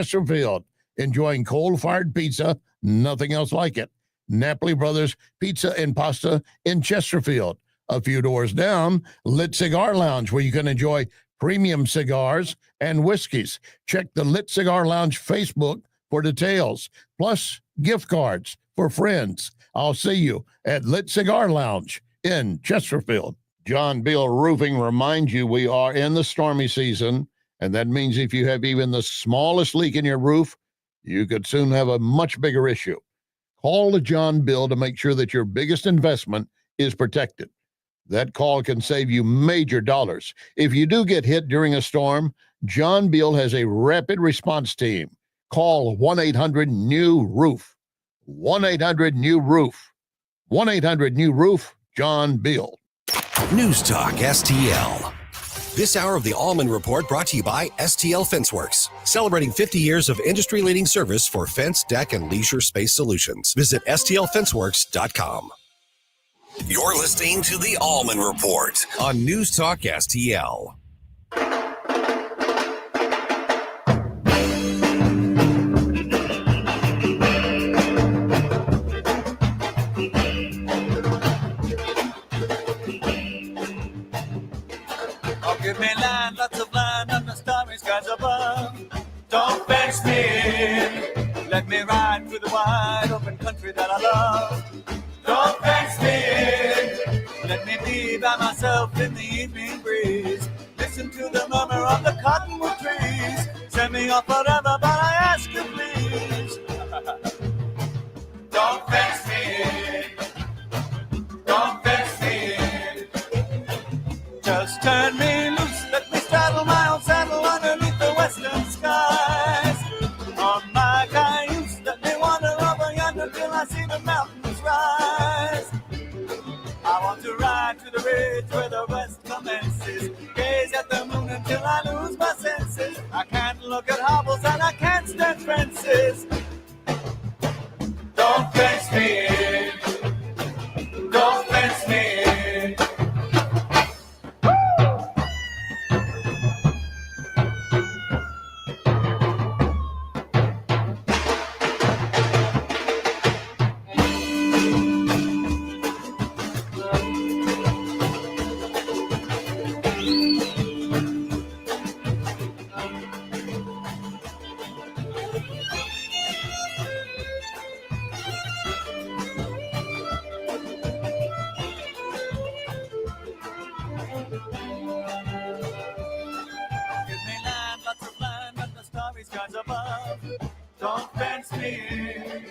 Chesterfield, enjoying coal-fired pizza, nothing else like it. Napoli Brothers Pizza and Pasta in Chesterfield. A few doors down, Lit Cigar Lounge, where you can enjoy premium cigars and whiskeys. Check the Lit Cigar Lounge Facebook for details, plus gift cards for friends. I'll see you at Lit Cigar Lounge in Chesterfield. John Bill Roofing reminds you we are in the stormy season, and that means if you have even the smallest leak in your roof, you could soon have a much bigger issue. Call the John Bill to make sure that your biggest investment is protected. That call can save you major dollars. If you do get hit during a storm, John Bill has a rapid response team. Call 1-800-NEW-ROOF. 1-800-NEW-ROOF. 1-800-NEW-ROOF, John Bill. News Talk STL. This hour of the Allman Report brought to you by STL Fenceworks, celebrating 50 years of industry-leading service for fence, deck, and leisure space solutions. Visit STLFenceworks.com. You're listening to the Allman Report on News Talk STL. Give me land, lots of land, and the starry skies above. Don't fence me in. Let me ride through the wide open country that I love. Don't fence me in. Let me be by myself in the evening breeze. Listen to the murmur of the cottonwood trees. Send me off forever, but I ask you please. Don't fence me in. Don't fence me in. Just turn me loose, let me straddle my own saddle underneath the western skies. On my cayuse, let me wander over yonder till I see the mountains rise. I want to ride to the ridge where the west commences. Gaze at the moon until I lose my senses. I can't look at hobbles and I can't stand fences. Don't fence me in. Don't fence me in. Don't fence me in.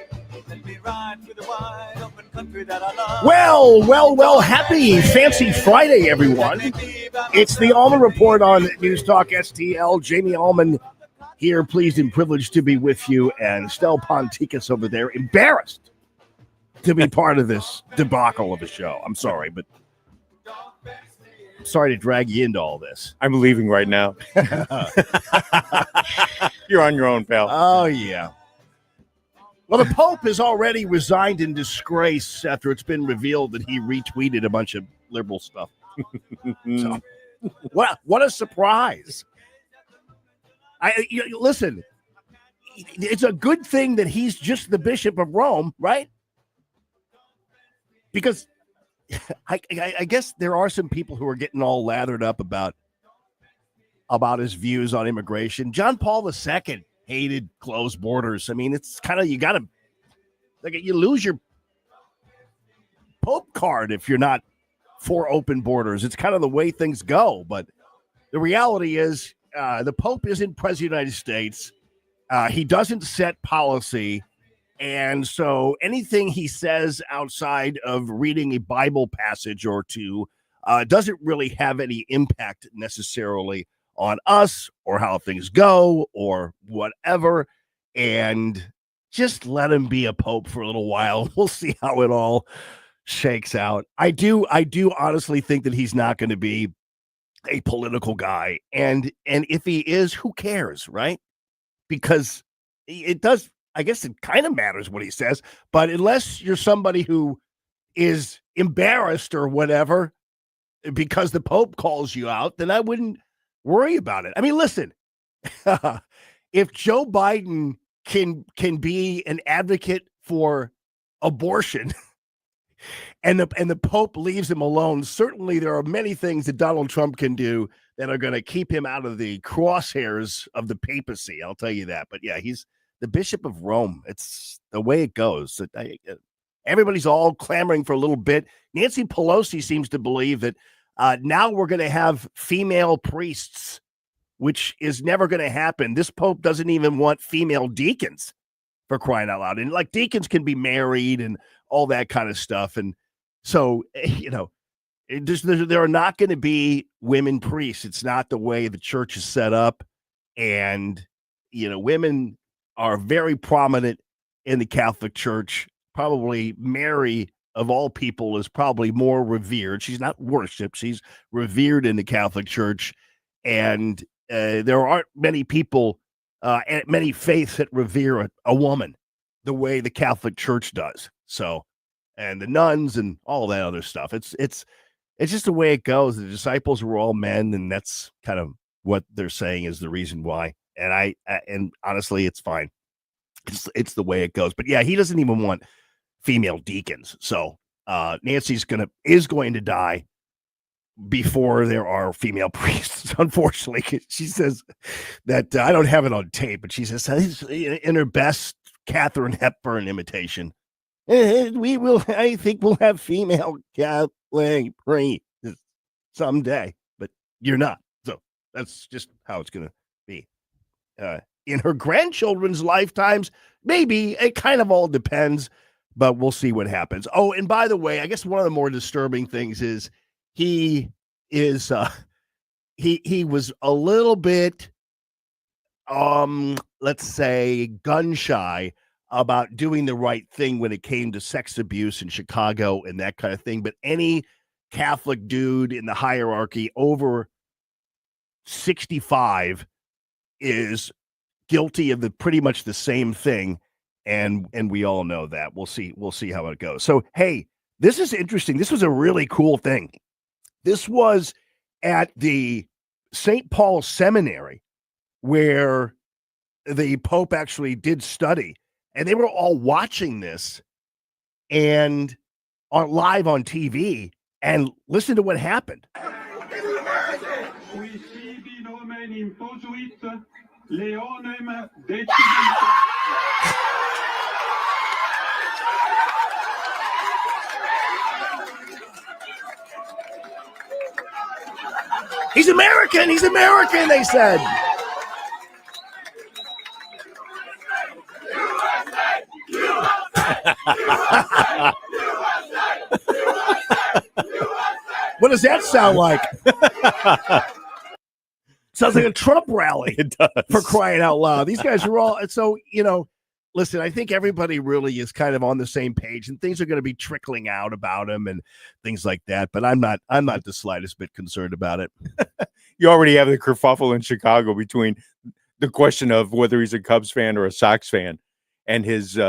Let me ride through the wide open country that I love. Well, happy Fancy Friday, everyone. It's the Allman Report on News Talk STL. Jamie Allman here, pleased and privileged to be with you, and Estelle Ponticus over there, embarrassed to be part of this debacle of a show. I'm sorry, but I'm sorry to drag you into all this. I'm leaving right now. You're on your own, pal. Oh, yeah. Well, the Pope has already resigned in disgrace after it's been revealed that he retweeted a bunch of liberal stuff. So, what a surprise. Listen, it's a good thing that he's just the Bishop of Rome, right? Because I guess there are some people who are getting all lathered up about his views on immigration. John Paul II hated closed borders. I mean, it's kind of, you lose your Pope card if you're not for open borders. It's kind of the way things go. But the reality is the Pope isn't president of the United States. He doesn't set policy. And so anything he says outside of reading a Bible passage or two doesn't really have any impact necessarily on us or how things go or whatever. And just let him be a pope for a little while. We'll see how it all shakes out. I do honestly think that he's not going to be a political guy. And if he is, who cares, right? Because it does, I guess it kind of matters what he says, but unless you're somebody who is embarrassed or whatever because the Pope calls you out, then I wouldn't worry about it. I mean, listen, if Joe Biden can be an advocate for abortion and the Pope leaves him alone, certainly there are many things that Donald Trump can do that are going to keep him out of the crosshairs of the papacy. I'll tell you that. But yeah, he's the Bishop of Rome. It's the way it goes. Everybody's all clamoring for a little bit. Nancy Pelosi seems to believe that now we're going to have female priests, which is never going to happen. This Pope doesn't even want female deacons, for crying out loud. And like deacons can be married and all that kind of stuff. And so, there are not going to be women priests. It's not the way the church is set up. And, women are very prominent in the Catholic Church. Probably Mary, of all people, is probably more revered. She's not worshipped. She's revered in the Catholic Church. And there aren't many people and many faiths that revere a woman the way the Catholic Church does. So, and the nuns and all that other stuff. It's just the way it goes. The disciples were all men, and that's kind of what they're saying is the reason why. And and honestly, it's fine. It's the way it goes. But yeah, he doesn't even want female deacons. So Nancy's is going to die before there are female priests, unfortunately. She says that I don't have it on tape, but she says in her best Katharine Hepburn imitation, I think we'll have female Catholic priests someday, but you're not. So that's just how it's going to be. In her grandchildren's lifetimes, maybe. It kind of all depends, but we'll see what happens. Oh, and by the way, I guess one of the more disturbing things is he was a little bit let's say gun shy about doing the right thing when it came to sex abuse in Chicago and that kind of thing. But any Catholic dude in the hierarchy over 65 is guilty of pretty much the same thing. And we all know that. We'll see how it goes. So, hey, this is interesting. This was a really cool thing. This was at the St. Paul Seminary where the Pope actually did study, and they were all watching this and on live on TV, and listen to what happened. He's American, they said. What does that sound like? Sounds like a Trump rally. It does. For crying out loud. These guys are all, so, listen, I think everybody really is kind of on the same page, and things are going to be trickling out about him and things like that. But I'm not the slightest bit concerned about it. You already have the kerfuffle in Chicago between the question of whether he's a Cubs fan or a Sox fan. And his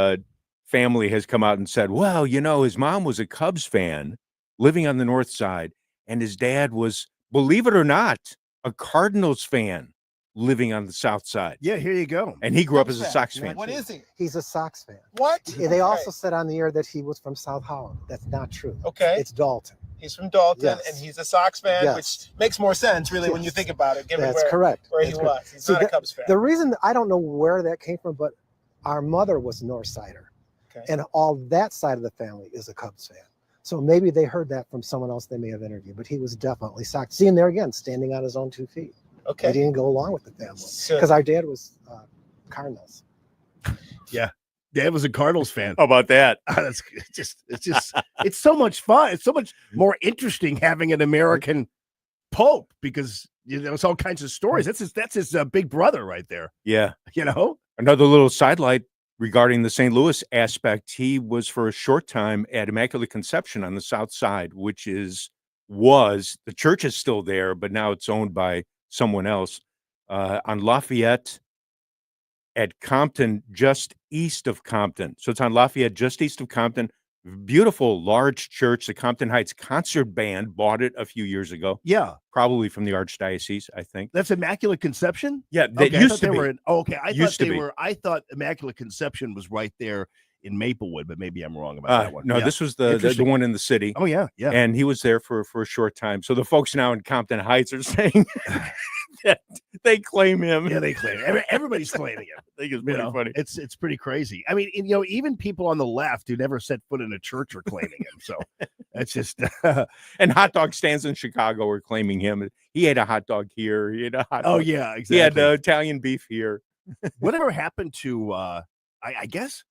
family has come out and said, well, his mom was a Cubs fan living on the north side, and his dad was, believe it or not, a Cardinals fan living on the south side. Yeah, here you go. And he grew up as a Sox fan. What is he? He's a Sox fan. What? They also said on the air that he was from South Holland. That's not true. Okay. It's Dalton. He's from Dalton, Yes. and he's a Sox fan, Yes. which makes more sense, really, when you think about it, given That's correct. where That's he correct. was. He's See, not a Cubs fan. The reason I don't know where that came from, but our mother was Northsider, Okay. and all that side of the family is a Cubs fan. So maybe they heard that from someone else they may have interviewed, but he was definitely Sox. See him there again, standing on his own 2 feet. He Okay. didn't go along with the family So- because our dad was Cardinals. Yeah. Dad was a Cardinals fan. How about that? It's so much fun. It's so much more interesting having an American Pope because it's all kinds of stories. That's his big brother right there. Yeah. Another little sidelight regarding the St. Louis aspect. He was for a short time at Immaculate Conception on the south side, which was the church is still there, but now it's owned by someone else on Lafayette at Compton, just east of Compton. So it's on Lafayette, just east of Compton, Beautiful, large church. The Compton Heights Concert Band bought it a few years ago, Yeah, probably from the Archdiocese, I think. that's Immaculate Conception. Yeah, that Okay, I used thought to they be. were in. Okay, I Used thought to they be. were. I thought Immaculate Conception was right there in Maplewood, but maybe I'm wrong about that one. No, Yeah. this was the Interesting. one in the city. Oh yeah, yeah. And he was there for a short time. So the folks now in Compton Heights are saying that they claim him. Yeah, they claim it. Everybody's claiming it. I think it's You pretty know, funny. it's pretty crazy. I mean, even people on the left who never set foot in a church are claiming him. So that's just And hot dog stands in Chicago are claiming him. He ate a hot dog here. He ate a hot oh dog. yeah, He had exactly. Italian beef here. Whatever happened to I guess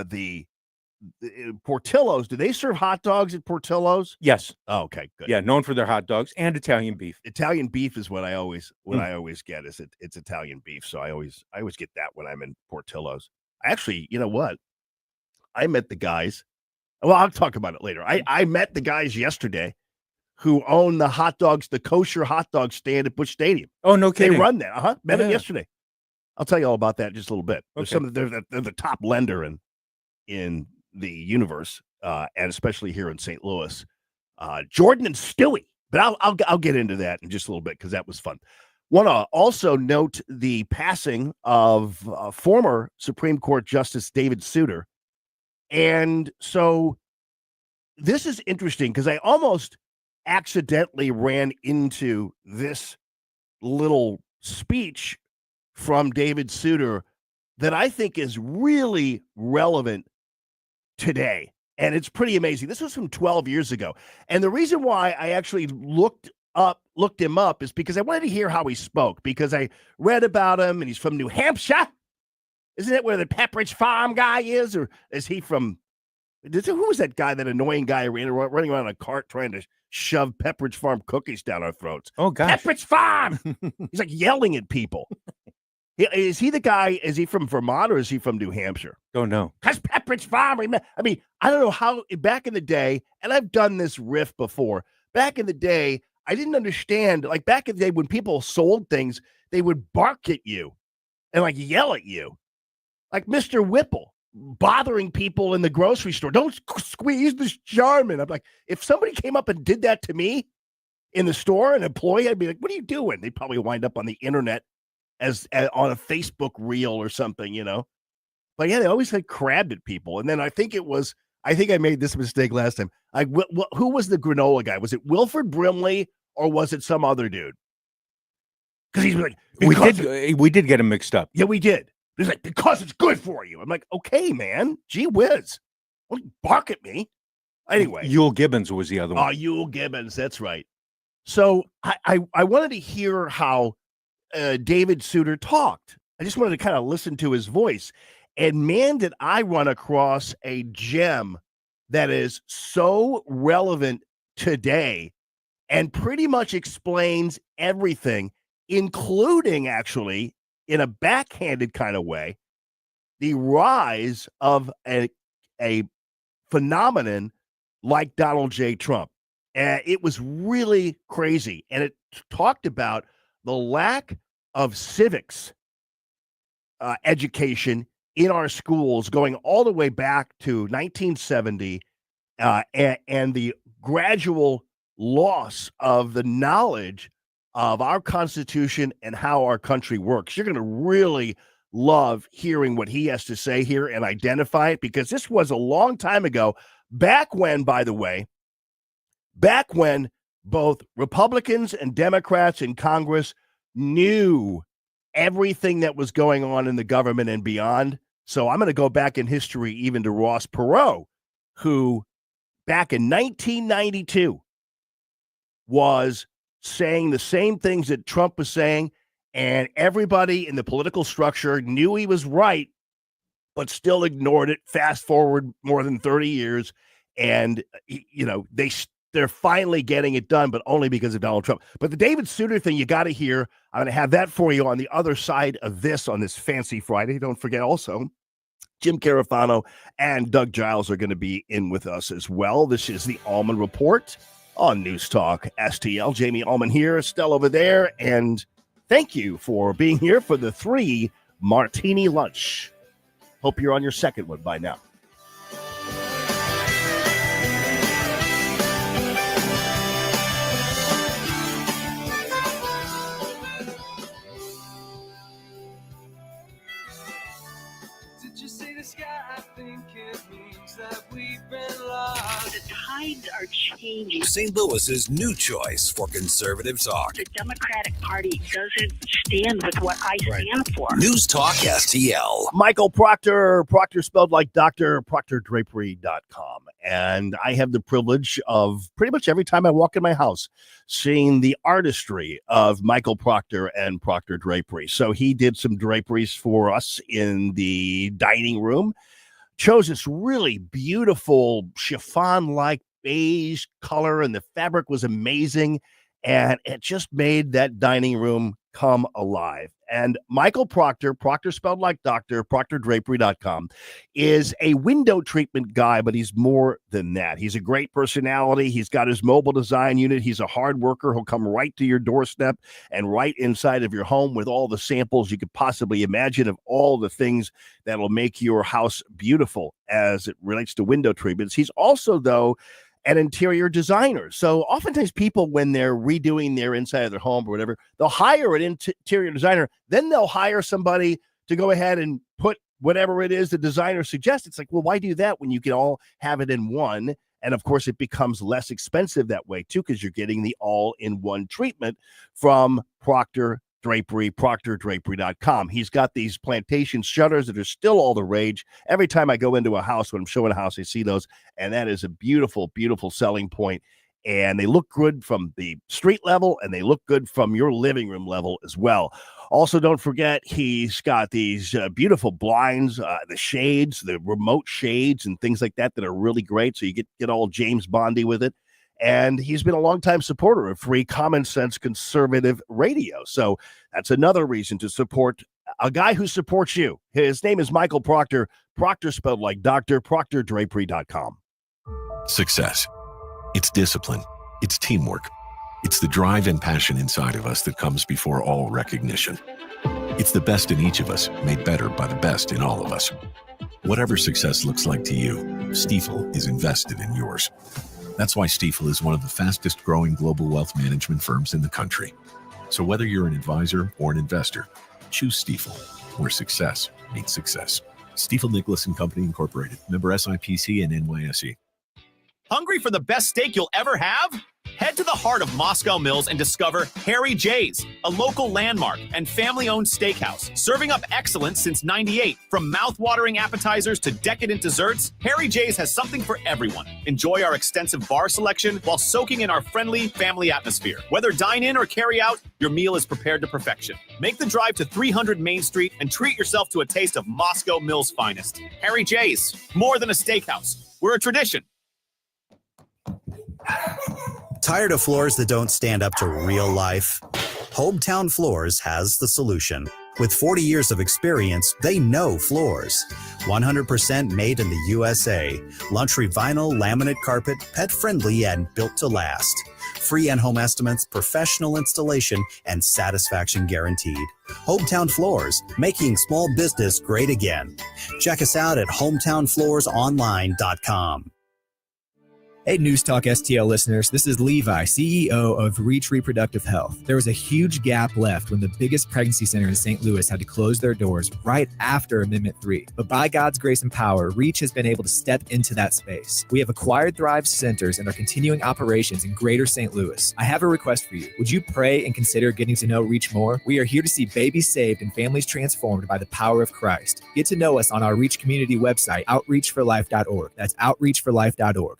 the Portillo's? Do they serve hot dogs at Portillo's? Yes. Oh, okay, good. Yeah, known for their hot dogs and Italian beef. Italian beef is what I always get is it's Italian beef. So I always get that when I'm in Portillo's. Actually, you know what? I met the guys. Well, I'll talk about it later. I met the guys yesterday who own the hot dogs, the kosher hot dog stand at Busch Stadium. Oh, no They kidding. run that. Met them Yeah. yesterday. I'll tell you all about that in just a little bit. There's Okay. they're the top lender in the universe, and especially here in St. Louis. Jordan and Stewie. But I'll get into that in just a little bit because that was fun. Want to also note the passing of former Supreme Court Justice David Souter. And so this is interesting because I almost accidentally ran into this little speech from David Souter that I think is really relevant today. And it's pretty amazing. This was from 12 years ago. And the reason why I actually looked him up is because I wanted to hear how he spoke, because I read about him and he's from New Hampshire. Isn't it where the Pepperidge Farm guy is? Or is he from, who was that guy, that annoying guy running around in a cart trying to shove Pepperidge Farm cookies down our throats? Oh, gosh. Pepperidge Farm! He's like yelling at people. Is he the guy, is he from Vermont or is he from New Hampshire? Don't know. Because Pepperidge Farm, I mean, I don't know how, back in the day, and I've done this riff before, back in the day, I didn't understand, like back in the day when people sold things, they would bark at you and like yell at you. Like Mr. Whipple bothering people in the grocery store. Don't squeeze this Charmin. I'm like, if somebody came up and did that to me in the store, an employee, I'd be like, what are you doing? They'd probably wind up on the internet as on a Facebook reel or something, you know? But yeah, they always like crabbed at people. And then I think I made this mistake last time. Who was the granola guy? Was it Wilford Brimley or was it some other dude? Because he's like, We did get him mixed up. yeah, we did. He's like, because it's good for you. I'm like, okay, man. Gee whiz. Don't bark at me. Anyway. Yule Gibbons was the other one. Oh, Yule Gibbons. That's right. So I wanted to hear how David Souter talked. I just wanted to kind of listen to his voice. And man, did I run across a gem that is so relevant today and pretty much explains everything, including actually, in a backhanded kind of way, the rise of a phenomenon like Donald J. Trump. It was really crazy. And it talked about the lack of civics education in our schools going all the way back to 1970 and the gradual loss of the knowledge of our Constitution and how our country works. You're going to really love hearing what he has to say here and identify it, because this was a long time ago, back when, by the way, both Republicans and Democrats in Congress knew everything that was going on in the government and beyond. So I'm going to go back in history even to Ross Perot, who back in 1992 was saying the same things that Trump was saying, and everybody in the political structure knew he was right, but still ignored it. Fast forward more than 30 years, and they're finally getting it done, but only because of Donald Trump. But the David Souter thing, you got to hear. I'm going to have that for you on the other side of this on this fancy Friday. Don't forget also, Jim Carafano and Doug Giles are going to be in with us as well. This is the Allman Report on News Talk STL. Jamie Allman here, Estelle over there, and thank you for being here for the 3 martini lunch. Hope you're on your second one by now. you see the sky? I think it means that we've been lost. The tides are changing. St. Louis's new choice for conservative talk. The Democratic Party doesn't stand with what I stand for. News Talk STL. Michael Proctor spelled like Dr. ProctorDrapery.com. And I have the privilege of pretty much every time I walk in my house seeing the artistry of Michael Proctor and Proctor Drapery. So he did some draperies for us in the dining room, chose this really beautiful chiffon-like beige color, and the fabric was amazing. And it just made that dining room come alive. And Michael Proctor spelled like Dr. ProctorDrapery.com, is a window treatment guy, but he's more than that. He's a great personality. He's got his mobile design unit. He's a hard worker. He'll come right to your doorstep and right inside of your home with all the samples you could possibly imagine of all the things that'll make your house beautiful as it relates to window treatments. He's also, though, an interior designer. So oftentimes people, when they're redoing their inside of their home or whatever, they'll hire an interior designer. Then they'll hire somebody to go ahead and put whatever it is the designer suggests. It's like, well, why do that when you can all have it in one? And of course, it becomes less expensive that way too, because you're getting the all-in-one treatment from Proctor Drapery, ProctorDrapery.com. He's got these plantation shutters that are still all the rage. Every time I go into a house, when I'm showing a house, I see those, and that is a beautiful, beautiful selling point. And they look good from the street level, and they look good from your living room level as well. Also, don't forget, he's got these beautiful blinds, the shades, the remote shades, and things like that are really great. So you get all James Bondy with it. And he's been a longtime supporter of free, common sense, conservative radio. So that's another reason to support a guy who supports you. His name is Michael Proctor. Proctor spelled like Dr. ProctorDrapery.com. Success. It's discipline. It's teamwork. It's the drive and passion inside of us that comes before all recognition. It's the best in each of us, made better by the best in all of us. Whatever success looks like to you, Stifel is invested in yours. That's why Stifel is one of the fastest growing global wealth management firms in the country. So whether you're an advisor or an investor, choose Stifel, where success meets success. Stifel Nicholas & Company Incorporated, member SIPC and NYSE. Hungry for the best steak you'll ever have? Head to the heart of Moscow Mills and discover Harry J's, a local landmark and family-owned steakhouse, serving up excellence since '98. From mouth-watering appetizers to decadent desserts, Harry J's has something for everyone. Enjoy our extensive bar selection while soaking in our friendly family atmosphere. Whether dine in or carry out, your meal is prepared to perfection. Make the drive to 300 Main Street and treat yourself to a taste of Moscow Mills' finest. Harry J's, more than a steakhouse. We're a tradition. Tired of floors that don't stand up to real life? Hometown Floors has the solution. With 40 years of experience, they know floors. 100% made in the USA. Luxury vinyl, laminate carpet, pet-friendly, and built to last. Free in-home estimates, professional installation, and satisfaction guaranteed. Hometown Floors, making small business great again. Check us out at hometownfloorsonline.com. Hey, News Talk STL listeners, this is Levi, CEO of Reach Reproductive Health. There was a huge gap left when the biggest pregnancy center in St. Louis had to close their doors right after Amendment 3. But by God's grace and power, Reach has been able to step into that space. We have acquired Thrive centers and are continuing operations in greater St. Louis. I have a request for you. Would you pray and consider getting to know Reach more? We are here to see babies saved and families transformed by the power of Christ. Get to know us on our Reach community website, outreachforlife.org. That's outreachforlife.org.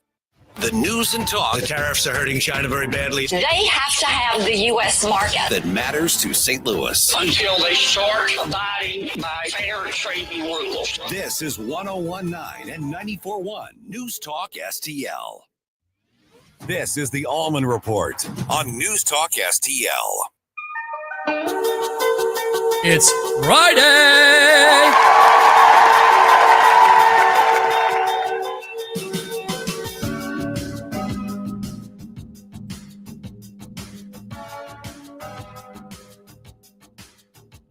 The news and talk. The tariffs are hurting China very badly. They have to have the U.S. market That matters to St. Louis. Until they start abiding by fair trading rules. This is 101.9 and 94.1 News Talk STL. This is the Allman Report on News Talk STL. It's Friday!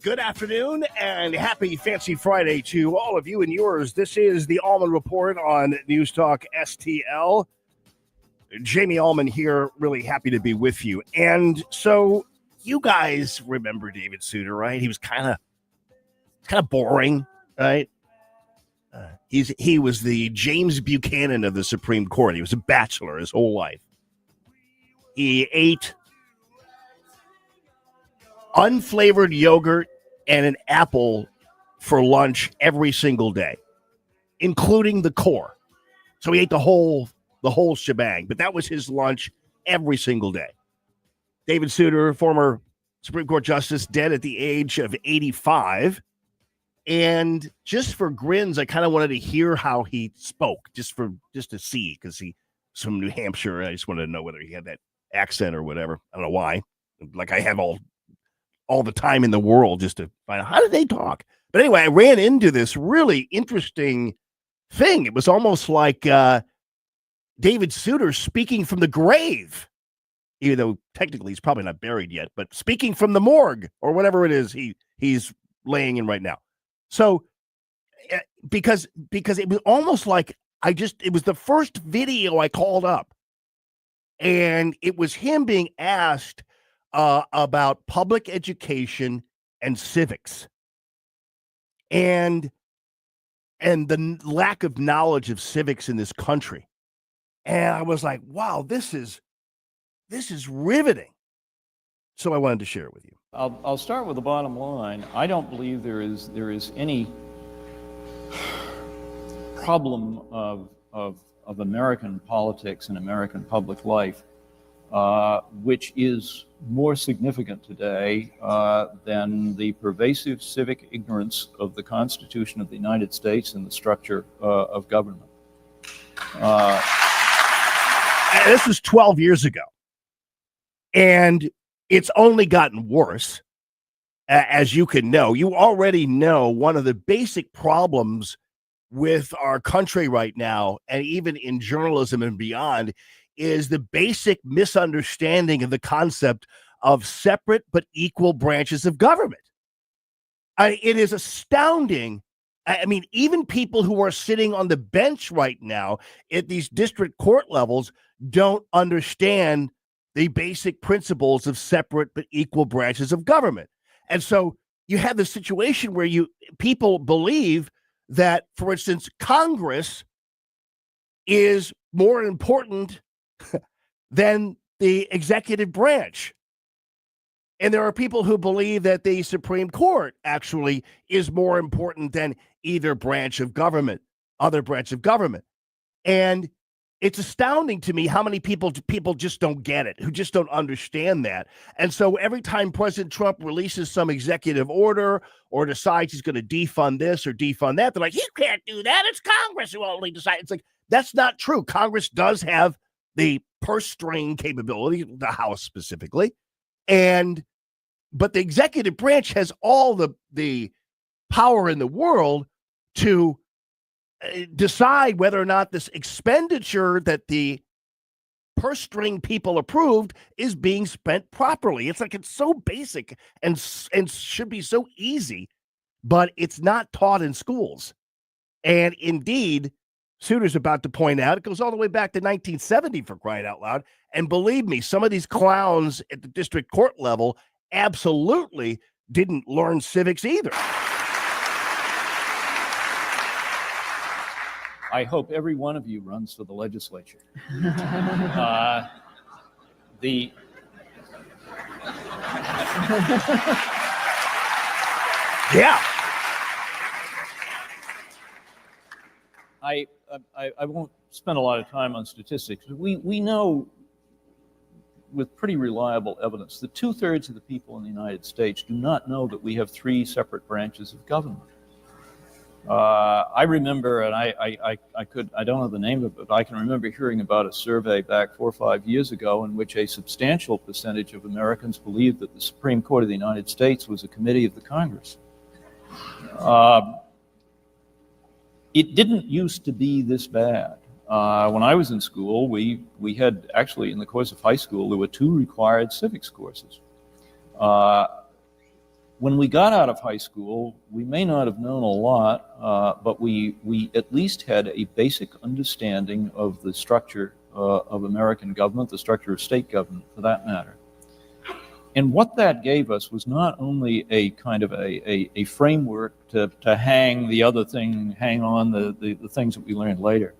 Good afternoon and happy Fancy Friday to all of you and yours. This is the Allman Report on News Talk STL. Jamie Allman here, really happy to be with you. And so you guys remember David Souter, right? He was kind of boring, right? He was the James Buchanan of the Supreme Court. He was a bachelor his whole life. He ate unflavored yogurt and an apple for lunch every single day, including the core. So he ate the whole shebang, but that was his lunch every single day. David Souter, former Supreme Court Justice, dead at the age of 85. And just for grins, I kind of wanted to hear how he spoke, just to see, because he's from New Hampshire. I just wanted to know whether he had that accent or whatever. I don't know why. Like I have all the time in the world just to find out how did they talk. But anyway, I ran into this really interesting thing. It was almost like David Souter speaking from the grave, even though technically he's probably not buried yet, but speaking from the morgue or whatever it is he's laying in right now. So because it was almost like it was the first video I called up, and it was him being asked about public education and civics and the lack of knowledge of civics in this country. And I was like, wow, this is riveting. So I wanted to share it with you. I'll start with the bottom line. I don't believe there is any problem of American politics and American public life which is more significant today than the pervasive civic ignorance of the Constitution of the United States and the structure of government. This was 12 years ago, and it's only gotten worse, as you can know. You already know one of the basic problems with our country right now, and even in journalism and beyond, is the basic misunderstanding of the concept of separate but equal branches of government. It is astounding. I mean, even people who are sitting on the bench right now at these district court levels don't understand the basic principles of separate but equal branches of government. And so you have the situation where people believe that, for instance, Congress is more important than the executive branch. And there are people who believe that the Supreme Court actually is more important than either branch of government, other branch of government. And it's astounding to me how many people just don't get it, who just don't understand that. And so every time President Trump releases some executive order or decides he's going to defund this or defund that, they're like, he can't do that. It's Congress who only decides. It's like, that's not true. Congress does have the purse string capability, the House specifically. But the executive branch has all the power in the world to decide whether or not this expenditure that the purse string people approved is being spent properly. It's like, it's so basic and should be so easy, but it's not taught in schools. And indeed, Souter's about to point out, it goes all the way back to 1970, for crying out loud. And believe me, some of these clowns at the district court level absolutely didn't learn civics either. I hope every one of you runs for the legislature. Yeah. I won't spend a lot of time on statistics. We know with pretty reliable evidence that 2/3 of the people in the United States do not know that we have 3 separate branches of government. I remember, and I don't know the name of it, but I can remember hearing about a survey back 4 or 5 years ago in which a substantial percentage of Americans believed that the Supreme Court of the United States was a committee of the Congress. It didn't used to be this bad. When I was in school, we had actually, in the course of high school, there were 2 required civics courses. When we got out of high school, we may not have known a lot, but we at least had a basic understanding of the structure of American government, the structure of state government, for that matter. And what that gave us was not only a kind of a framework to hang the other thing, hang on the things that we learned later.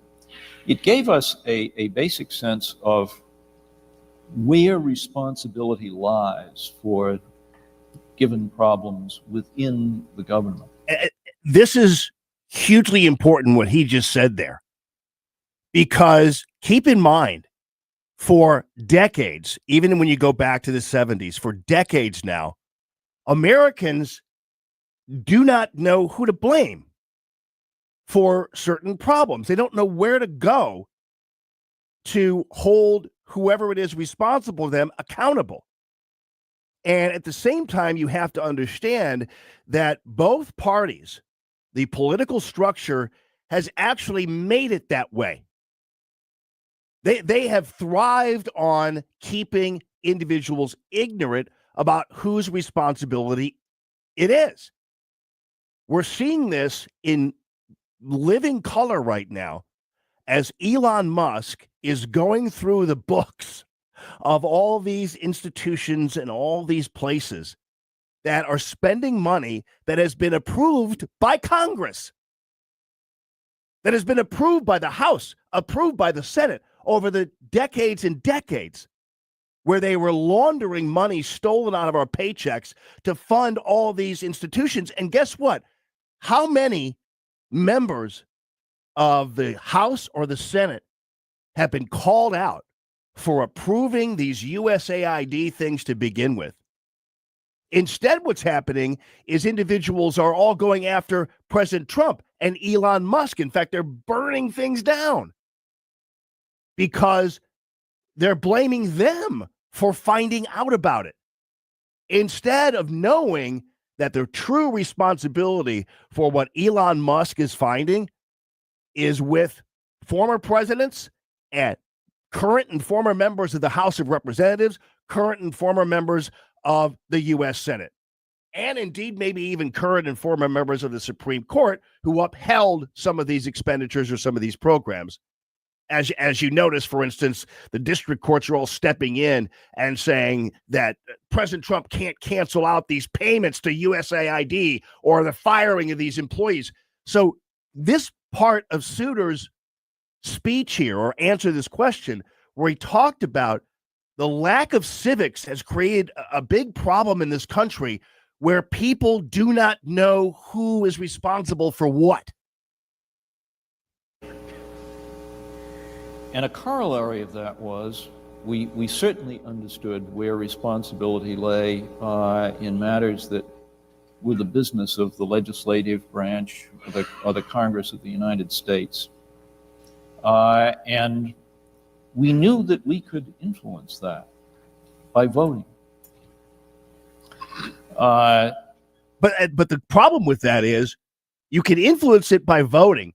It gave us a basic sense of where responsibility lies for given problems within the government. This is hugely important what he just said there, because keep in mind, for decades, even when you go back to the 70s, for decades now, Americans do not know who to blame for certain problems. They don't know where to go to hold whoever it is responsible for them accountable. And at the same time, you have to understand that both parties, the political structure has actually made it that way. They have thrived on keeping individuals ignorant about whose responsibility it is. We're seeing this in living color right now as Elon Musk is going through the books of all these institutions and all these places that are spending money that has been approved by Congress, that has been approved by the House, approved by the Senate over the decades and decades, where they were laundering money stolen out of our paychecks to fund all these institutions. And guess what? How many members of the House or the Senate have been called out for approving these USAID things to begin with? Instead, what's happening is individuals are all going after President Trump and Elon Musk. In fact, they're burning things down because they're blaming them for finding out about it, instead of knowing that the true responsibility for what Elon Musk is finding is with former presidents and current and former members of the House of Representatives, current and former members of the U.S. Senate, and indeed maybe even current and former members of the Supreme Court who upheld some of these expenditures or some of these programs. As you notice, for instance, the district courts are all stepping in and saying that President Trump can't cancel out these payments to USAID or the firing of these employees. So this part of Souter's speech here, or answer this question, where he talked about the lack of civics has created a big problem in this country where people do not know who is responsible for what. And a corollary of that was we certainly understood where responsibility lay in matters that were the business of the legislative branch or the Congress of the United States. And we knew that we could influence that by voting. But the problem with that is you can influence it by voting,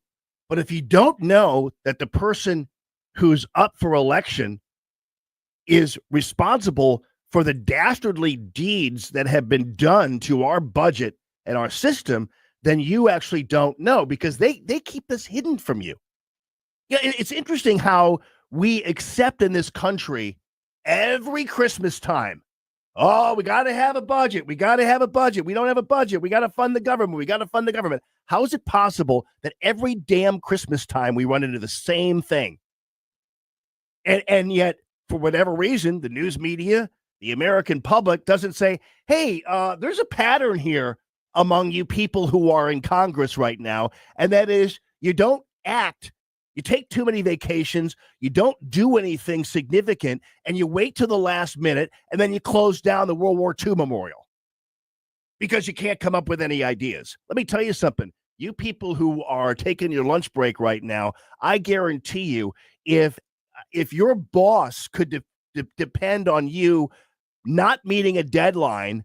but if you don't know that the person who's up for election is responsible for the dastardly deeds that have been done to our budget and our system, then you actually don't know, because they keep this hidden from you. Yeah, it's interesting how we accept in this country every Christmas time, oh, we got to have a budget. We got to have a budget. We don't have a budget. We got to fund the government. We got to fund the government. How is it possible that every damn Christmas time we run into the same thing? And yet, for whatever reason, the news media, the American public doesn't say, hey, there's a pattern here among you people who are in Congress right now, and that is you don't act. You take too many vacations, you don't do anything significant, and you wait till the last minute, and then you close down the World War II memorial because you can't come up with any ideas. Let me tell you something. You people who are taking your lunch break right now, I guarantee you, if your boss could depend on you not meeting a deadline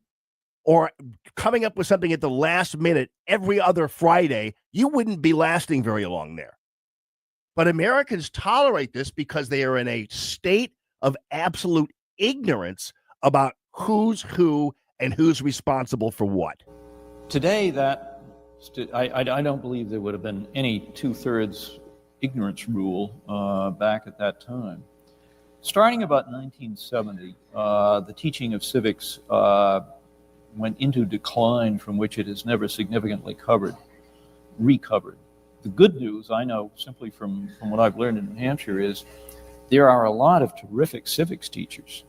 or coming up with something at the last minute every other Friday, you wouldn't be lasting very long there. But Americans tolerate this because they are in a state of absolute ignorance about who's who and who's responsible for what. Today, I don't believe there would have been any 2/3 ignorance rule back at that time. Starting about 1970, the teaching of civics went into decline from which it has never significantly recovered. The good news, I know simply from what I've learned in New Hampshire, is there are a lot of terrific civics teachers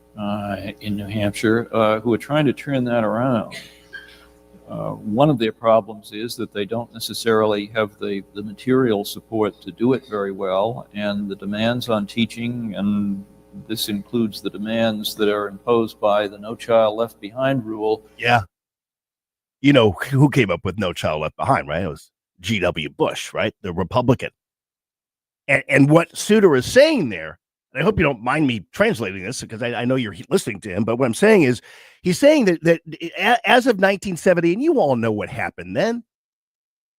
in New Hampshire who are trying to turn that around. One of their problems is that they don't necessarily have the material support to do it very well, and the demands on teaching, and this includes the demands that are imposed by the No Child Left Behind rule. Yeah. You know who came up with No Child Left Behind, right? It was G.W. Bush, right? The Republican. And what Souter is saying there, and I hope you don't mind me translating this because I know you're listening to him, but what I'm saying is he's saying that as of 1970, and you all know what happened then,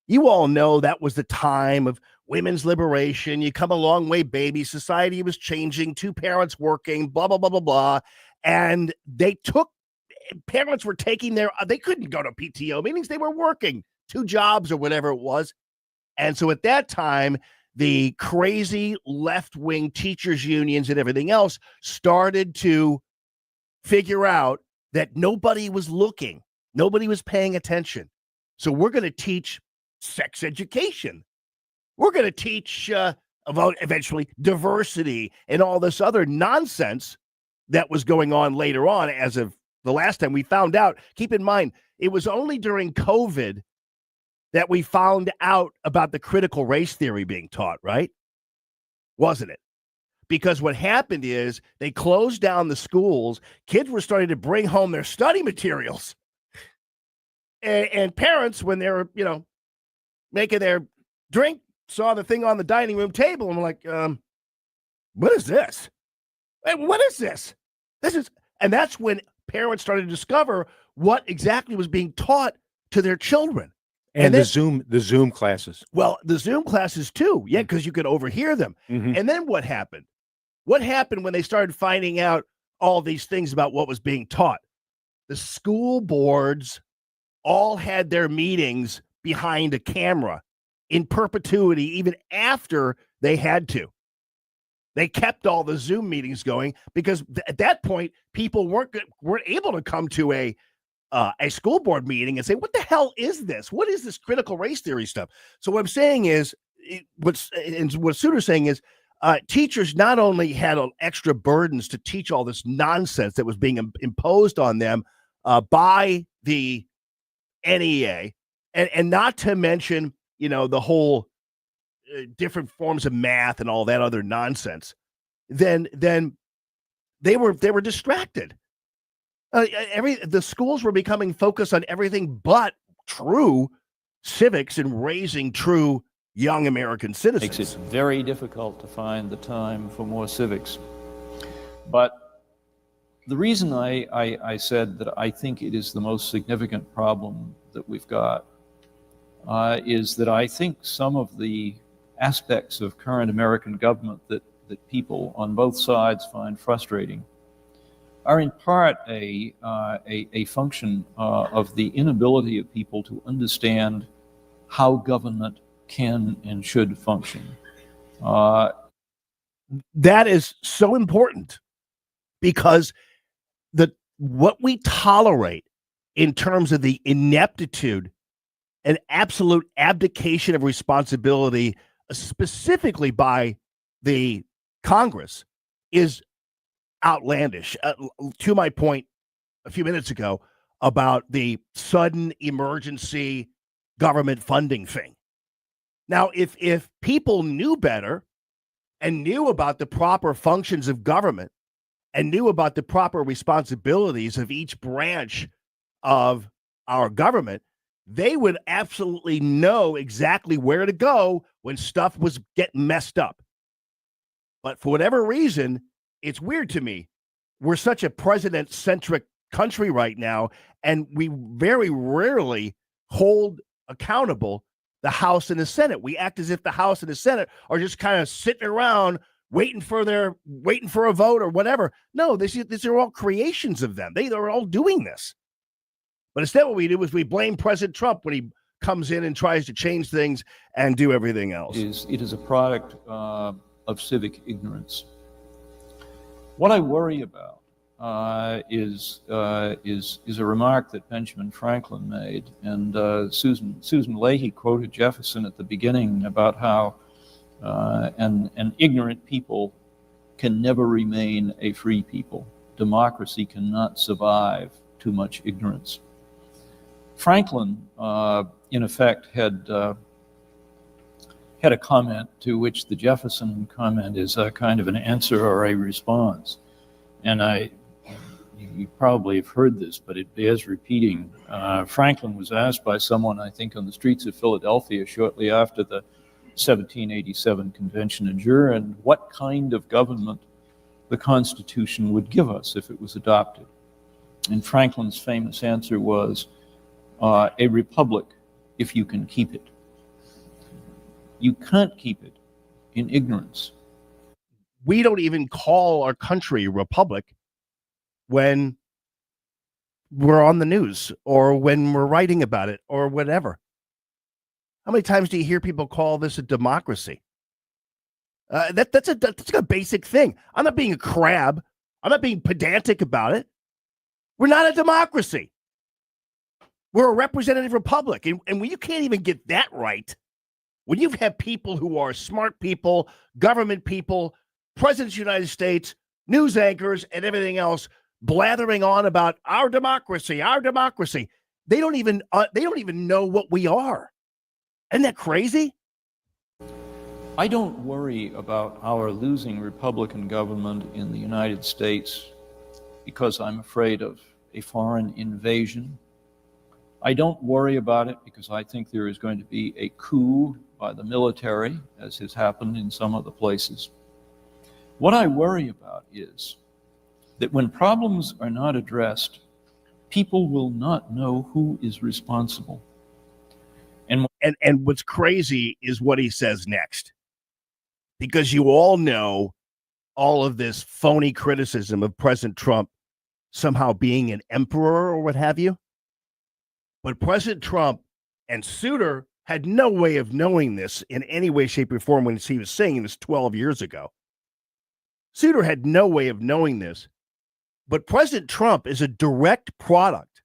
you all know that was the time of women's liberation. You come a long way, baby. Society was changing, two parents working, blah, blah, blah, blah, blah. And parents were taking they couldn't go to PTO meetings. They were working 2 jobs or whatever it was. And so at that time, the crazy left-wing teachers unions and everything else started to figure out that nobody was looking. Nobody was paying attention. So we're going to teach sex education. We're going to teach about eventually diversity and all this other nonsense that was going on later on. As of the last time we found out, keep in mind, it was only during COVID that we found out about the critical race theory being taught, right? Wasn't it? Because what happened is they closed down the schools. Kids were starting to bring home their study materials. And parents, when they were, making their drink, saw the thing on the dining room table and were like, what is this? What is this? And that's when parents started to discover what exactly was being taught to their children. And then, the Zoom classes. Well, the Zoom classes too. Yeah, because you could overhear them. Mm-hmm. And then what happened? What happened when they started finding out all these things about what was being taught? The school boards all had their meetings behind a camera in perpetuity, even after they had to. They kept all the Zoom meetings going because at that point, people weren't able to come to a school board meeting and say, what the hell is this? What is this critical race theory stuff? So what I'm saying is, what Souter's saying is, teachers not only had extra burdens to teach all this nonsense that was being imposed on them by the NEA, and not to mention, the whole different forms of math and all that other nonsense, then they were distracted. The schools were becoming focused on everything but true civics and raising true young American citizens. Makes it very difficult to find the time for more civics. But the reason I said that I think it is the most significant problem that we've got is that I think some of the aspects of current American government that people on both sides find frustrating are in part a function of the inability of people to understand how government can and should function. That is so important because what we tolerate in terms of the ineptitude and absolute abdication of responsibility, specifically by the Congress, is outlandish. To my point a few minutes ago about the sudden emergency government funding thing. Now, if people knew better and knew about the proper functions of government and knew about the proper responsibilities of each branch of our government, they would absolutely know exactly where to go when stuff was getting messed up. But for whatever reason, it's weird to me. We're such a president-centric country right now, and we very rarely hold accountable the House and the Senate. We act as if the House and the Senate are just kind of sitting around waiting for a vote or whatever. No, these are all creations of them. They're all doing this. But instead what we do is we blame President Trump when he comes in and tries to change things and do everything else. It is a product of civic ignorance. What I worry about is a remark that Benjamin Franklin made, and Susan Leahy quoted Jefferson at the beginning about how an ignorant people can never remain a free people. Democracy cannot survive too much ignorance. Franklin, in effect, had a comment to which the Jefferson comment is a kind of an answer or a response. And you probably have heard this, but it bears repeating. Franklin was asked by someone, I think, on the streets of Philadelphia shortly after the 1787 Convention adjourned, what kind of government the Constitution would give us if it was adopted. And Franklin's famous answer was, a republic if you can keep it. You can't keep it in ignorance. We don't even call our country a republic when we're on the news or when we're writing about it or whatever. How many times do you hear people call this a democracy? That's a basic thing. I'm not being a crab. I'm not being pedantic about it. We're not a democracy. We're a representative republic. And when you can't even get that right, when you've had people who are smart people, government people, presidents of the United States, news anchors, and everything else blathering on about our democracy, they don't even know what we are. Isn't that crazy? I don't worry about our losing Republican government in the United States because I'm afraid of a foreign invasion. I don't worry about it because I think there is going to be a coup by the military, as has happened in some other places. What I worry about is that when problems are not addressed, people will not know who is responsible. And what's crazy is what he says next. Because you all know all of this phony criticism of President Trump somehow being an emperor or what have you. But President Trump and Souter had no way of knowing this in any way, shape, or form when he was saying this 12 years ago. Souter had no way of knowing this. But President Trump is a direct product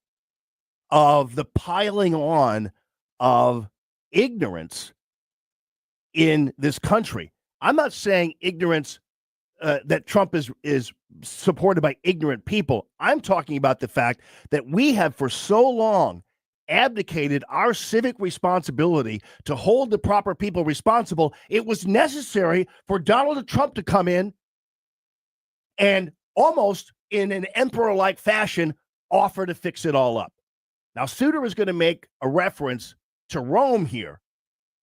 of the piling on of ignorance in this country. I'm not saying ignorance that Trump is supported by ignorant people. I'm talking about the fact that we have for so long abdicated our civic responsibility to hold the proper people responsible. It was necessary for Donald Trump to come in and almost in an emperor-like fashion offer to fix it all up. Now, Souter is going to make a reference to Rome here.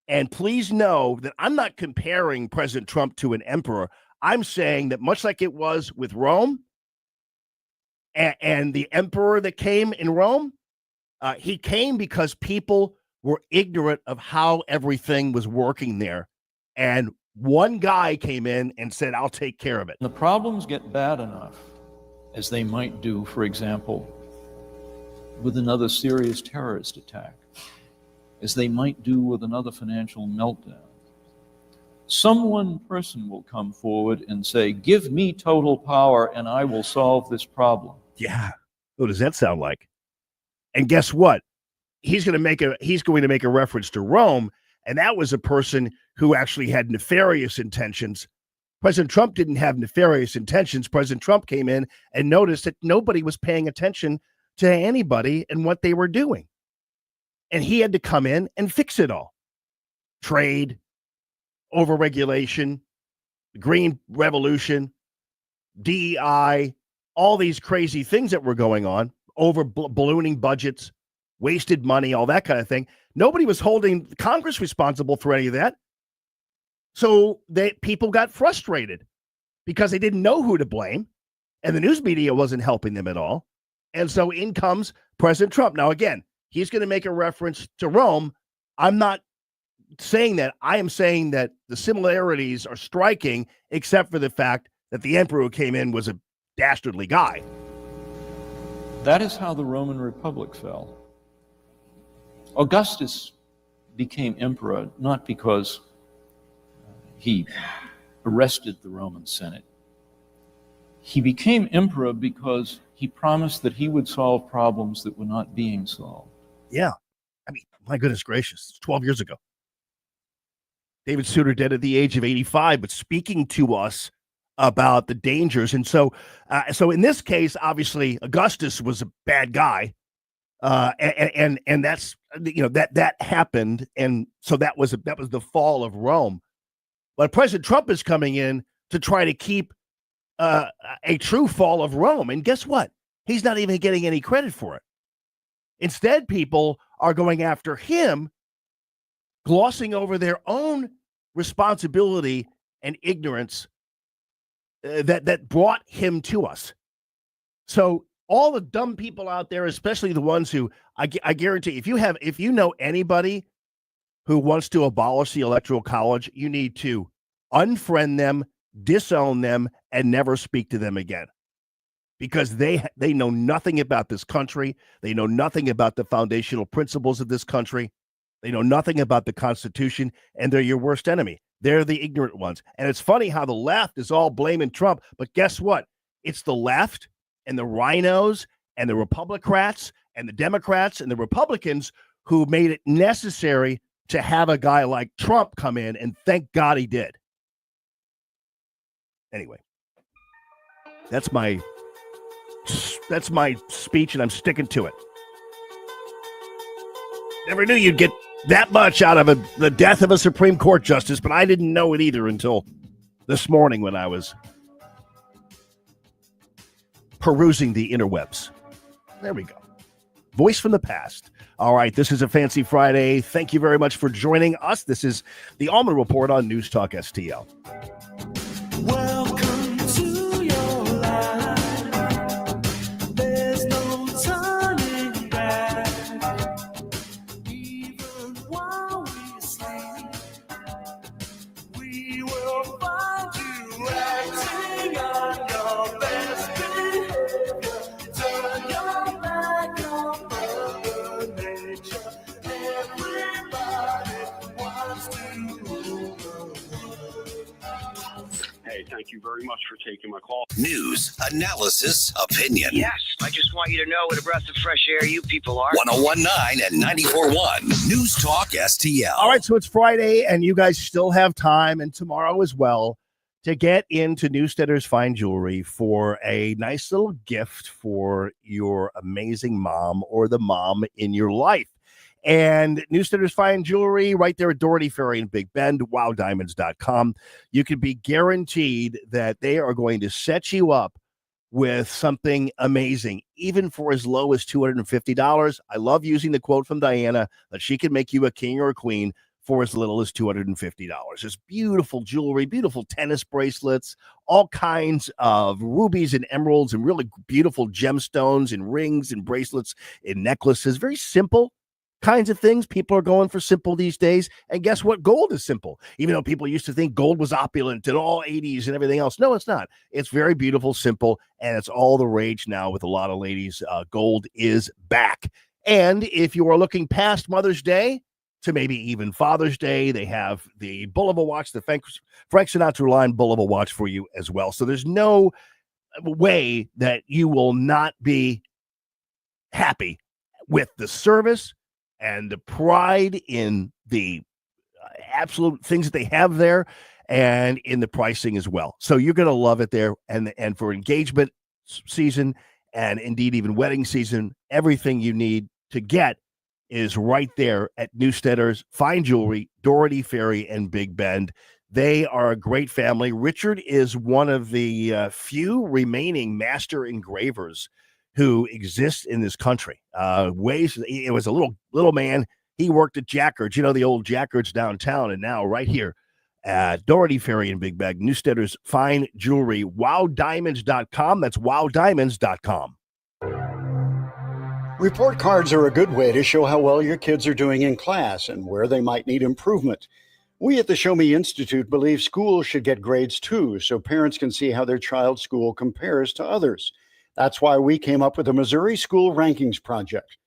And please know that I'm not comparing President Trump to an emperor. I'm saying that much like it was with Rome and the emperor that came in Rome, he came because people were ignorant of how everything was working there. And one guy came in and said, I'll take care of it. The problems get bad enough, as they might do, for example, with another serious terrorist attack, as they might do with another financial meltdown. Some one person will come forward and say, give me total power and I will solve this problem. Yeah. What does that sound like? And guess what? He's going to make a reference to Rome, and that was a person who actually had nefarious intentions. President Trump didn't have nefarious intentions. President Trump came in and noticed that nobody was paying attention to anybody and what they were doing. And he had to come in and fix it all. Trade, overregulation, green revolution, DEI, all these crazy things that were going on, over ballooning budgets, wasted money, all that kind of thing. Nobody was holding Congress responsible for any of that. So people got frustrated because they didn't know who to blame, and the news media wasn't helping them at all. And so in comes President Trump. Now, again, he's going to make a reference to Rome. I'm not saying that. I am saying that the similarities are striking, except for the fact that the emperor who came in was a dastardly guy. That is how the Roman Republic fell. Augustus became emperor not because he arrested the Roman Senate. He became emperor because he promised that he would solve problems that were not being solved. Yeah. I mean, my goodness gracious, it's 12 years ago. David Souter dead at the age of 85, but speaking to us about the dangers. And so in this case, obviously, Augustus was a bad guy. And that's, that happened. And so that was the fall of Rome. But President Trump is coming in to try to keep a true fall of Rome. And guess what? He's not even getting any credit for it. Instead, people are going after him, glossing over their own responsibility and ignorance that brought him to us. So all the dumb people out there, especially the ones who I guarantee, if you know anybody who wants to abolish the Electoral College, you need to unfriend them, disown them, and never speak to them again. Because they know nothing about this country. They know nothing about the foundational principles of this country. They know nothing about the Constitution, and they're your worst enemy. They're the ignorant ones. And it's funny how the left is all blaming Trump, but guess what? It's the left and the rhinos and the Republicrats and the Democrats and the Republicans who made it necessary to have a guy like Trump come in, and thank God he did. Anyway, that's my speech, and I'm sticking to it. Never knew you'd get that much out of the death of a Supreme Court justice, but I didn't know it either until this morning when I was perusing the interwebs. There we go. Voice from the past. All right, this is a Fancy Friday. Thank you very much for joining us. This is the Allman Report on News Talk STL. Welcome to your life. There's no turning back. Even while we sleep, we will find you acting on your best behavior. Turn your back on Mother Nature. Everybody wants to rule the world. Hey, thank you very much for taking my call. News, analysis, opinion. Yes, I just want you to know what a breath of fresh air you people are. 1019 and 94.1 News Talk STL. All right, so it's Friday, and you guys still have time, and tomorrow as well, to get into Newstetter's Fine Jewelry for a nice little gift for your amazing mom or the mom in your life. And Newstetter's Fine Jewelry right there at Doherty Ferry in Big Bend, wowdiamonds.com. You can be guaranteed that they are going to set you up with something amazing, even for as low as $250. I love using the quote from Diana that she can make you a king or a queen for as little as $250. There's beautiful jewelry, beautiful tennis bracelets, all kinds of rubies and emeralds and really beautiful gemstones and rings and bracelets and necklaces. Very simple kinds of things. People are going for simple these days. And guess what? Gold is simple. Even though people used to think gold was opulent and all 80s and everything else. No, it's not. It's very beautiful, simple, and it's all the rage now with a lot of ladies. Gold is back. And if you are looking past Mother's Day to maybe even Father's Day, they have the Bulova watch, the Frank Sinatra line Bulova watch for you as well. So there's no way that you will not be happy with the service and the pride in the absolute things that they have there and in the pricing as well. So you're going to love it there. And for engagement season and indeed even wedding season, everything you need to get is right there at Newstetter's Fine Jewelry, Doherty Ferry and Big Bend. They are a great family. Richard is one of the few remaining master engravers who exists in this country. It was a little man. He worked at Jackards, the old Jackards downtown, and now right here at Doherty Ferry in Big Bend, Newstetter's Fine Jewelry, wowdiamonds.com. That's wowdiamonds.com. Report cards are a good way to show how well your kids are doing in class and where they might need improvement. We at the Show Me Institute believe schools should get grades too, so parents can see how their child's school compares to others. That's why we came up with the Missouri School Rankings Project.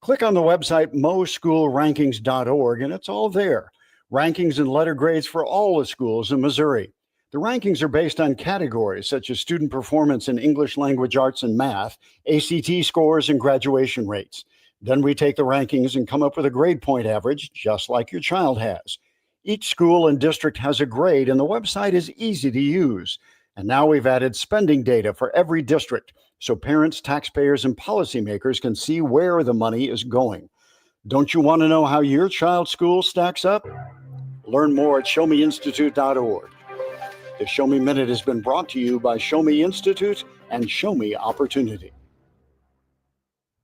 Click on the website moschoolrankings.org and it's all there. Rankings and letter grades for all the schools in Missouri. The rankings are based on categories such as student performance in English language arts and math, ACT scores, and graduation rates. Then we take the rankings and come up with a grade point average, just like your child has. Each school and district has a grade, and the website is easy to use. And now we've added spending data for every district, so parents, taxpayers, and policymakers can see where the money is going. Don't you want to know how your child's school stacks up? Learn more at showmeinstitute.org. The Show Me Minute has been brought to you by Show Me Institute and Show Me Opportunity.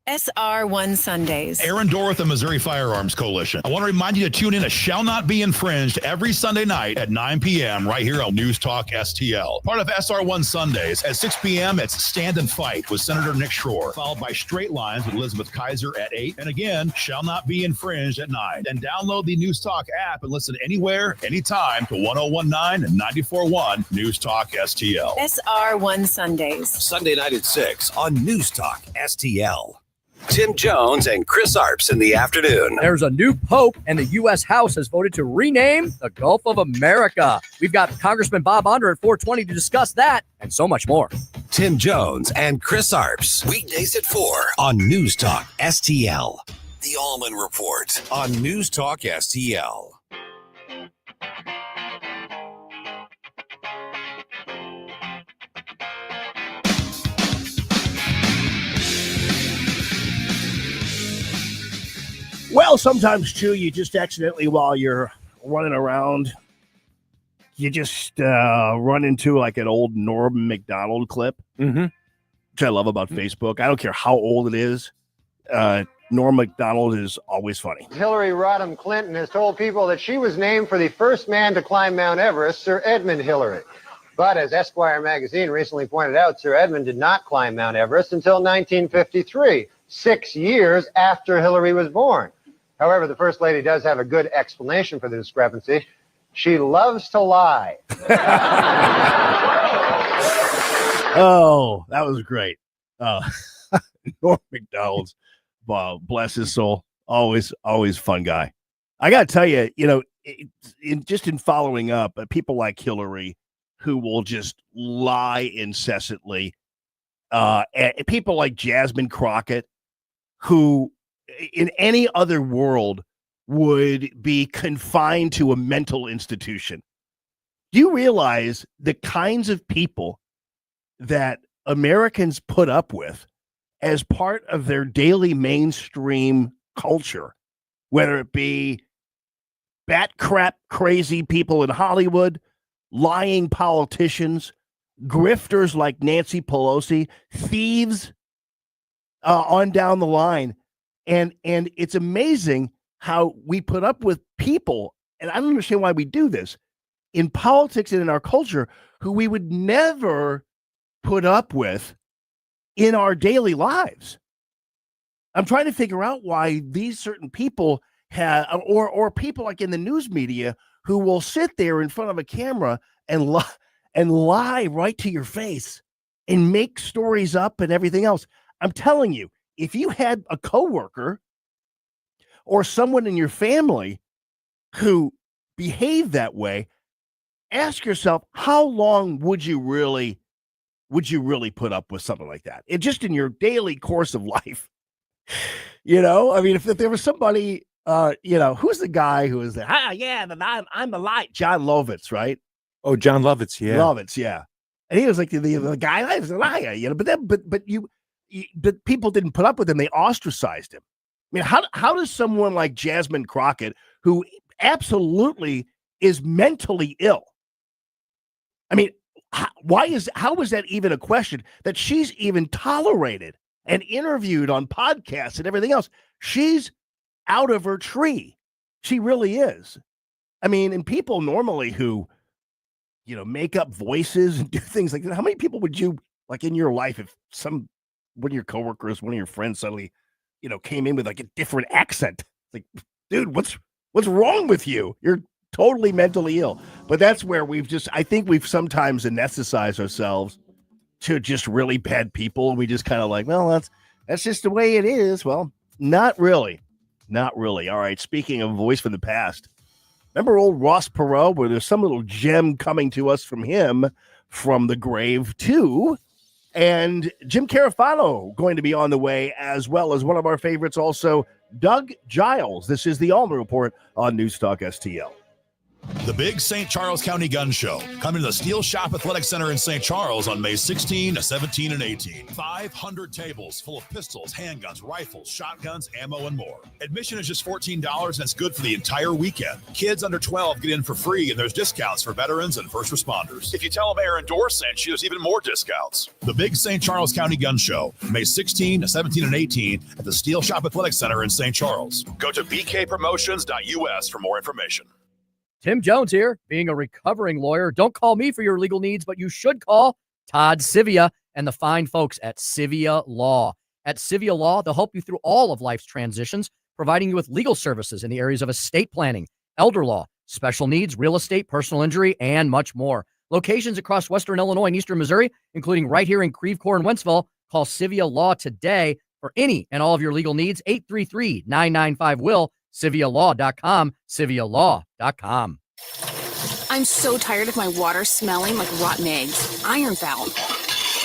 SR1 Sundays. Aaron Dorr with the Missouri Firearms Coalition. I want to remind you to tune in to Shall Not Be Infringed every Sunday night at 9 p.m. right here on News Talk STL. Part of SR1 Sundays at 6 p.m. it's Stand and Fight with Senator Nick Schroer, followed by Straight Lines with Elizabeth Kaiser at 8. And again, Shall Not Be Infringed at 9. Then download the News Talk app and listen anywhere, anytime to 1019 and 94.1 News Talk STL. SR1 Sundays. Sunday night at 6 on News Talk STL. Tim Jones and Chris Arps in the afternoon. There's a new pope, and the U.S. House has voted to rename the Gulf of America. We've got Congressman Bob Under at 420 to discuss that and so much more. Tim Jones and Chris Arps. Weekdays at 4 on News Talk STL. The Allman Report on News Talk STL. Well, sometimes, too, you just accidentally, while you're running around, you just run into like an old Norm Macdonald clip, which I love about Facebook. I don't care how old it is. Norm Macdonald is always funny. Hillary Rodham Clinton has told people that she was named for the first man to climb Mount Everest, Sir Edmund Hillary. But as Esquire magazine recently pointed out, Sir Edmund did not climb Mount Everest until 1953, 6 years after Hillary was born. However, the First Lady does have a good explanation for the discrepancy. She loves to lie. Oh, that was great. Norm Macdonald's, bless his soul, always fun guy. I got to tell you, in following up, people like Hillary who will just lie incessantly, and people like Jasmine Crockett who in any other world would be confined to a mental institution. Do you realize the kinds of people that Americans put up with as part of their daily mainstream culture, whether it be bat crap crazy people in Hollywood, lying politicians, grifters like Nancy Pelosi, thieves on down the line? And it's amazing how we put up with people, and I don't understand why we do this, in politics and in our culture, who we would never put up with in our daily lives. I'm trying to figure out why these certain people have, or people like in the news media who will sit there in front of a camera and lie right to your face and make stories up and everything else. I'm telling you, if you had a coworker or someone in your family who behaved that way, ask yourself, how long would you really put up with something like that? It just in your daily course of life. I mean, if there was somebody, who's the guy who is there? I'm the light. John Lovitz, right? Oh, John Lovitz, yeah. Lovitz, yeah. And he was like the guy, I was a liar, but people didn't put up with him. They ostracized him. I mean, how does someone like Jasmine Crockett, who absolutely is mentally ill, I mean, how is that even a question that she's even tolerated and interviewed on podcasts and everything else? She's out of her tree. She really is. I mean, and people normally who, make up voices and do things like that. How many people would you, like in your life, if one of your coworkers, one of your friends suddenly, came in with like a different accent? Like, dude, what's wrong with you? You're totally mentally ill. But that's where I think we've sometimes anesthetized ourselves to just really bad people. And we just kind of like, well, that's just the way it is. Well, not really. Not really. All right. Speaking of voice from the past, Remember old Ross Perot, where there's some little gem coming to us from him from the grave, too. And Jim Carafano going to be on the way, as well as one of our favorites also, Doug Giles. This is the Allman Report on News Talk STL. The big St. Charles County Gun Show, coming to the Steel Shop Athletic Center in St. Charles on May 16, 17, and 18. 500 tables full of pistols, handguns, rifles, shotguns, ammo, and more. Admission is just $14, and it's good for the entire weekend. Kids under 12 get in for free, and there's discounts for veterans and first responders. If you tell them Aaron Dorr sent you, there's even more discounts. The big St. Charles County Gun Show, May 16, 17, and 18 at the Steel Shop Athletic Center in St. Charles. Go to bkpromotions.us for more information. Tim Jones here, being a recovering lawyer. Don't call me for your legal needs, but you should call Todd Sivia and the fine folks at Sivia Law. At Sivia Law, they'll help you through all of life's transitions, providing you with legal services in the areas of estate planning, elder law, special needs, real estate, personal injury, and much more. Locations across Western Illinois and Eastern Missouri, including right here in Creve Coeur and Wentzville. Call Sivia Law today for any and all of your legal needs. 833-995-WILL. CiviaLaw.com, CiviaLaw.com. I'm so tired of my water smelling like rotten eggs. Iron Foul.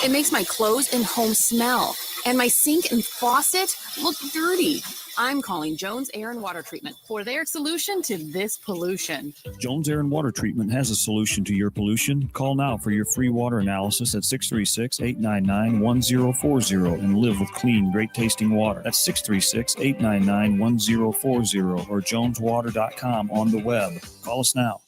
It makes my clothes and home smell, and my sink and faucet look dirty. I'm calling Jones Air and Water Treatment for their solution to this pollution. Jones Air and Water Treatment has a solution to your pollution. Call now for your free water analysis at 636-899-1040 and live with clean, great-tasting water. That's 636-899-1040 or joneswater.com on the web. Call us now.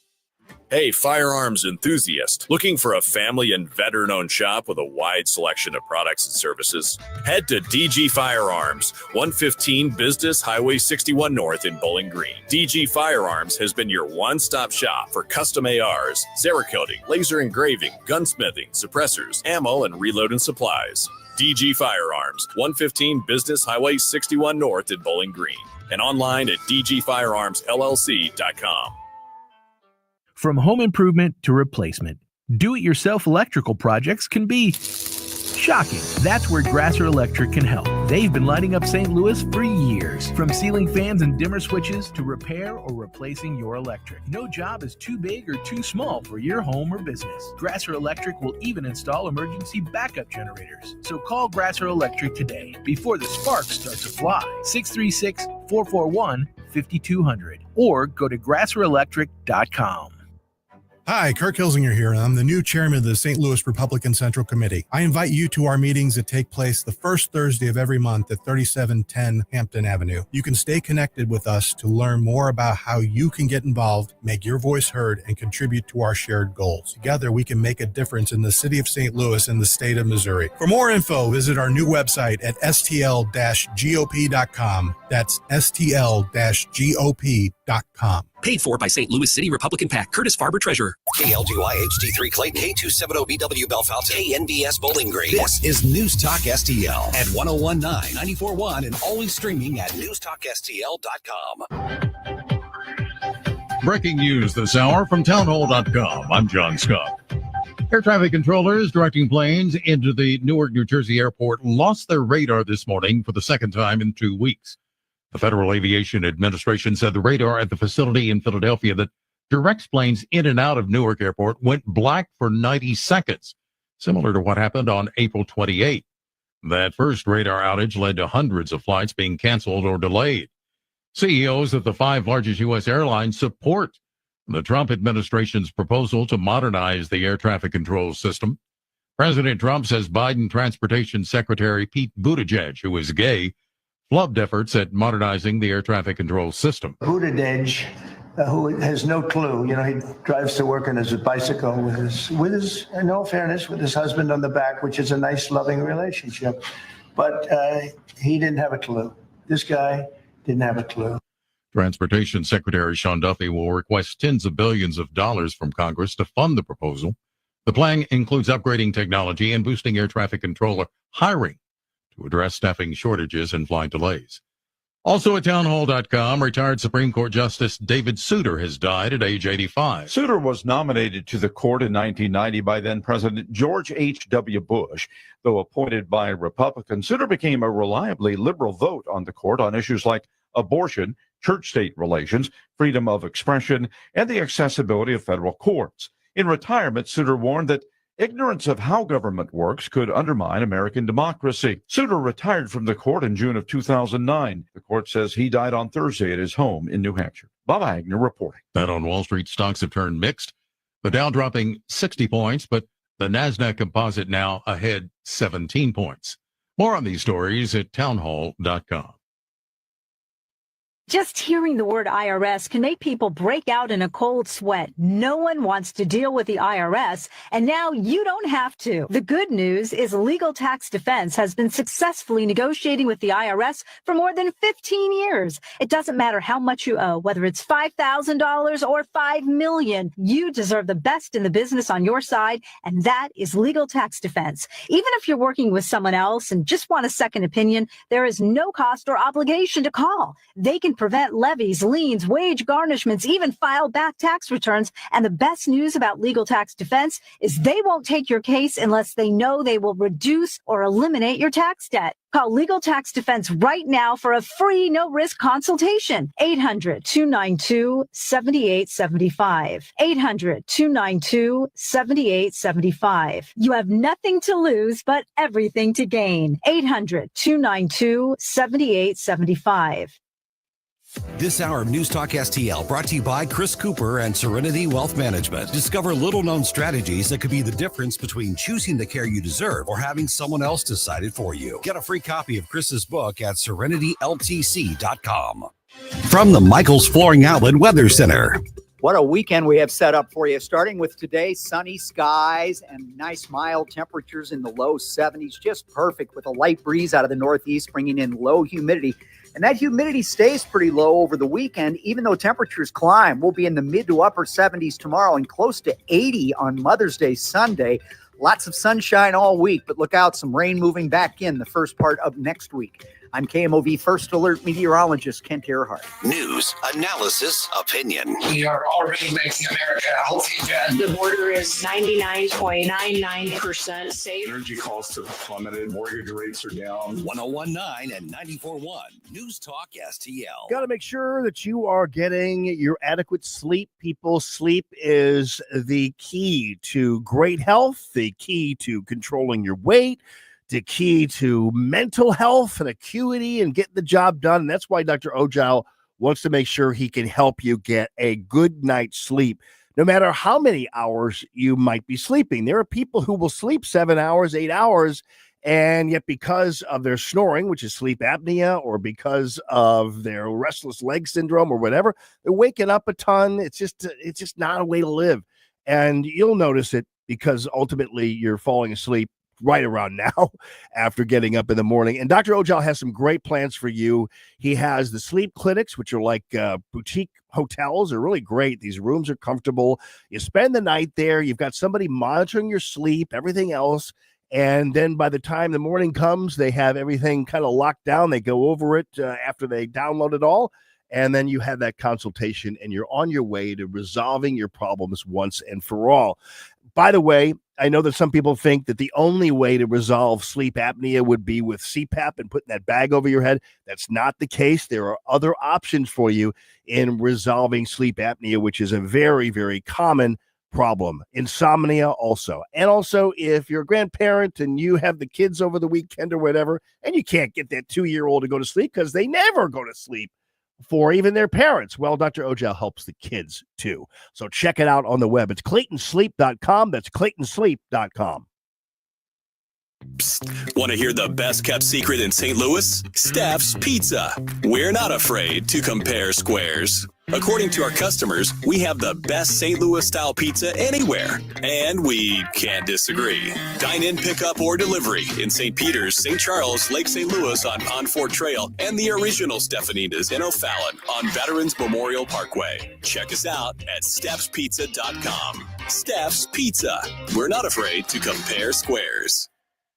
Hey, firearms enthusiast, looking for a family and veteran-owned shop with a wide selection of products and services? Head to DG Firearms, 115 Business Highway 61 North in Bowling Green. DG Firearms has been your one-stop shop for custom ARs, Cerakoting, laser engraving, gunsmithing, suppressors, ammo, and reloading supplies. DG Firearms, 115 Business Highway 61 North in Bowling Green, and online at dgfirearmsllc.com. From home improvement to replacement, do-it-yourself electrical projects can be shocking. That's where Grasser Electric can help. They've been lighting up St. Louis for years. From ceiling fans and dimmer switches to repair or replacing your electric. No job is too big or too small for your home or business. Grasser Electric will even install emergency backup generators. So call Grasser Electric today before the sparks start to fly. 636-441-5200 or go to grasserelectric.com. Hi, Kirk Hilsinger here, and I'm the new chairman of the St. Louis Republican Central Committee. I invite you to our meetings that take place the first Thursday of every month at 3710 Hampton Avenue. You can stay connected with us to learn more about how you can get involved, make your voice heard, and contribute to our shared goals. Together, we can make a difference in the city of St. Louis and the state of Missouri. For more info, visit our new website at stl-gop.com. That's stl-gop.com. Paid for by St. Louis City Republican PAC. Curtis Farber, Treasurer. KLGY HD3 Clayton, K270BW Bellefonte, KNBS Bowling Green. This is News Talk STL at 1019, 94.1, and always streaming at newstalkstl.com. Breaking news this hour from townhall.com. I'm John Scott. Air traffic controllers directing planes into the Newark, New Jersey airport lost their radar this morning for the second time in 2 weeks. The Federal Aviation Administration said the radar at the facility in Philadelphia that directs planes in and out of Newark Airport went black for 90 seconds, similar to what happened on April 28. That first radar outage led to hundreds of flights being canceled or delayed. CEOs of the 5 largest U.S. airlines support the Trump administration's proposal to modernize the air traffic control system. President Trump says Biden Transportation Secretary Pete Buttigieg, who is gay, flubbed efforts at modernizing the air traffic control system. Buttigieg, who has no clue, he drives to work on his bicycle with his, in all fairness, with his husband on the back, which is a nice, loving relationship. But he didn't have a clue. This guy didn't have a clue. Transportation Secretary Sean Duffy will request tens of billions of dollars from Congress to fund the proposal. The plan includes upgrading technology and boosting air traffic controller hiring to address staffing shortages and flight delays. Also at townhall.com, retired Supreme Court Justice David Souter has died at age 85. Souter was nominated to the court in 1990 by then-President George H.W. Bush. Though appointed by Republicans, Souter became a reliably liberal vote on the court on issues like abortion, church-state relations, freedom of expression, and the accessibility of federal courts. In retirement, Souter warned that ignorance of how government works could undermine American democracy. Souter retired from the court in June of 2009. The court says he died on Thursday at his home in New Hampshire. Bob Agnew reporting. That on Wall Street, stocks have turned mixed. The Dow dropping 60 points, but the NASDAQ composite now ahead 17 points. More on these stories at townhall.com. Just hearing the word IRS can make people break out in a cold sweat. No one wants to deal with the IRS, and now you don't have to. The good news is Legal Tax Defense has been successfully negotiating with the IRS for more than 15 years. It doesn't matter how much you owe, whether it's $5,000 or $5 million. You deserve the best in the business on your side, and that is Legal Tax Defense. Even if you're working with someone else and just want a second opinion, there is no cost or obligation to call. They can prevent levies, liens, wage garnishments, even file back tax returns. And the best news about Legal Tax Defense is they won't take your case unless they know they will reduce or eliminate your tax debt. Call Legal Tax Defense right now for a free, no-risk consultation. 800-292-7875. 800-292-7875. You have nothing to lose, but everything to gain. 800-292-7875. This hour of News Talk STL brought to you by Chris Cooper and Serenity Wealth Management. Discover little-known strategies that could be the difference between choosing the care you deserve or having someone else decide it for you. Get a free copy of Chris's book at serenityltc.com. From the Michaels Flooring Outlet Weather Center. What a weekend we have set up for you, starting with today, sunny skies and nice mild temperatures in the low 70s, just perfect with a light breeze out of the northeast, bringing in low humidity. And that humidity stays pretty low over the weekend, even though temperatures climb. We'll be in the mid to upper 70s tomorrow and close to 80 on Mother's Day Sunday. Lots of sunshine all week, but look out, some rain moving back in the first part of next week. I'm KMOV First Alert meteorologist Kent Earhart. News, analysis, opinion. We are already making America healthy again. The border is 99.99% safe. Energy costs have plummeted. Mortgage rates are down. 1019 and 94.1 News Talk STL. Got to make sure that you are getting your adequate sleep, people. Sleep is the key to great health, the key to controlling your weight, the key to mental health and acuity and getting the job done. And that's why Dr. Ojal wants to make sure he can help you get a good night's sleep, no matter how many hours you might be sleeping. There are people who will sleep 7 hours, 8 hours, and yet because of their snoring, which is sleep apnea, or because of their restless leg syndrome or whatever, they're waking up a ton. It's just not a way to live. And you'll notice it because ultimately you're falling asleep right around now after getting up in the morning. And Dr. Ojal has some great plans for you. He has the sleep clinics, which are like boutique hotels. They're really great. These rooms are comfortable. You spend the night there. You've got somebody monitoring your sleep, everything else. And then by the time the morning comes, they have everything kind of locked down. They go over it after they download it all. And then you have that consultation and you're on your way to resolving your problems once and for all. By the way, I know that some people think that the only way to resolve sleep apnea would be with CPAP and putting that bag over your head. That's not the case. There are other options for you in resolving sleep apnea, which is a very, very common problem. Insomnia also. And also, if you're a grandparent and you have the kids over the weekend or whatever, and you can't get that 2-year-old to go to sleep because they never go to sleep for even their parents. Well, Dr. Ojal helps the kids too. So check it out on the web. It's ClaytonSleep.com. That's ClaytonSleep.com. Want to hear the best kept secret in St. Louis? Steph's Pizza. We're not afraid to compare squares. According to our customers, we have the best St. Louis style pizza anywhere. And we can't disagree. Dine in, pick up, or delivery in St. Peters, St. Charles, Lake St. Louis on Pond Fort Trail, and the original Stephanitas in O'Fallon on Veterans Memorial Parkway. Check us out at Steph'sPizza.com. Steph's Pizza. We're not afraid to compare squares.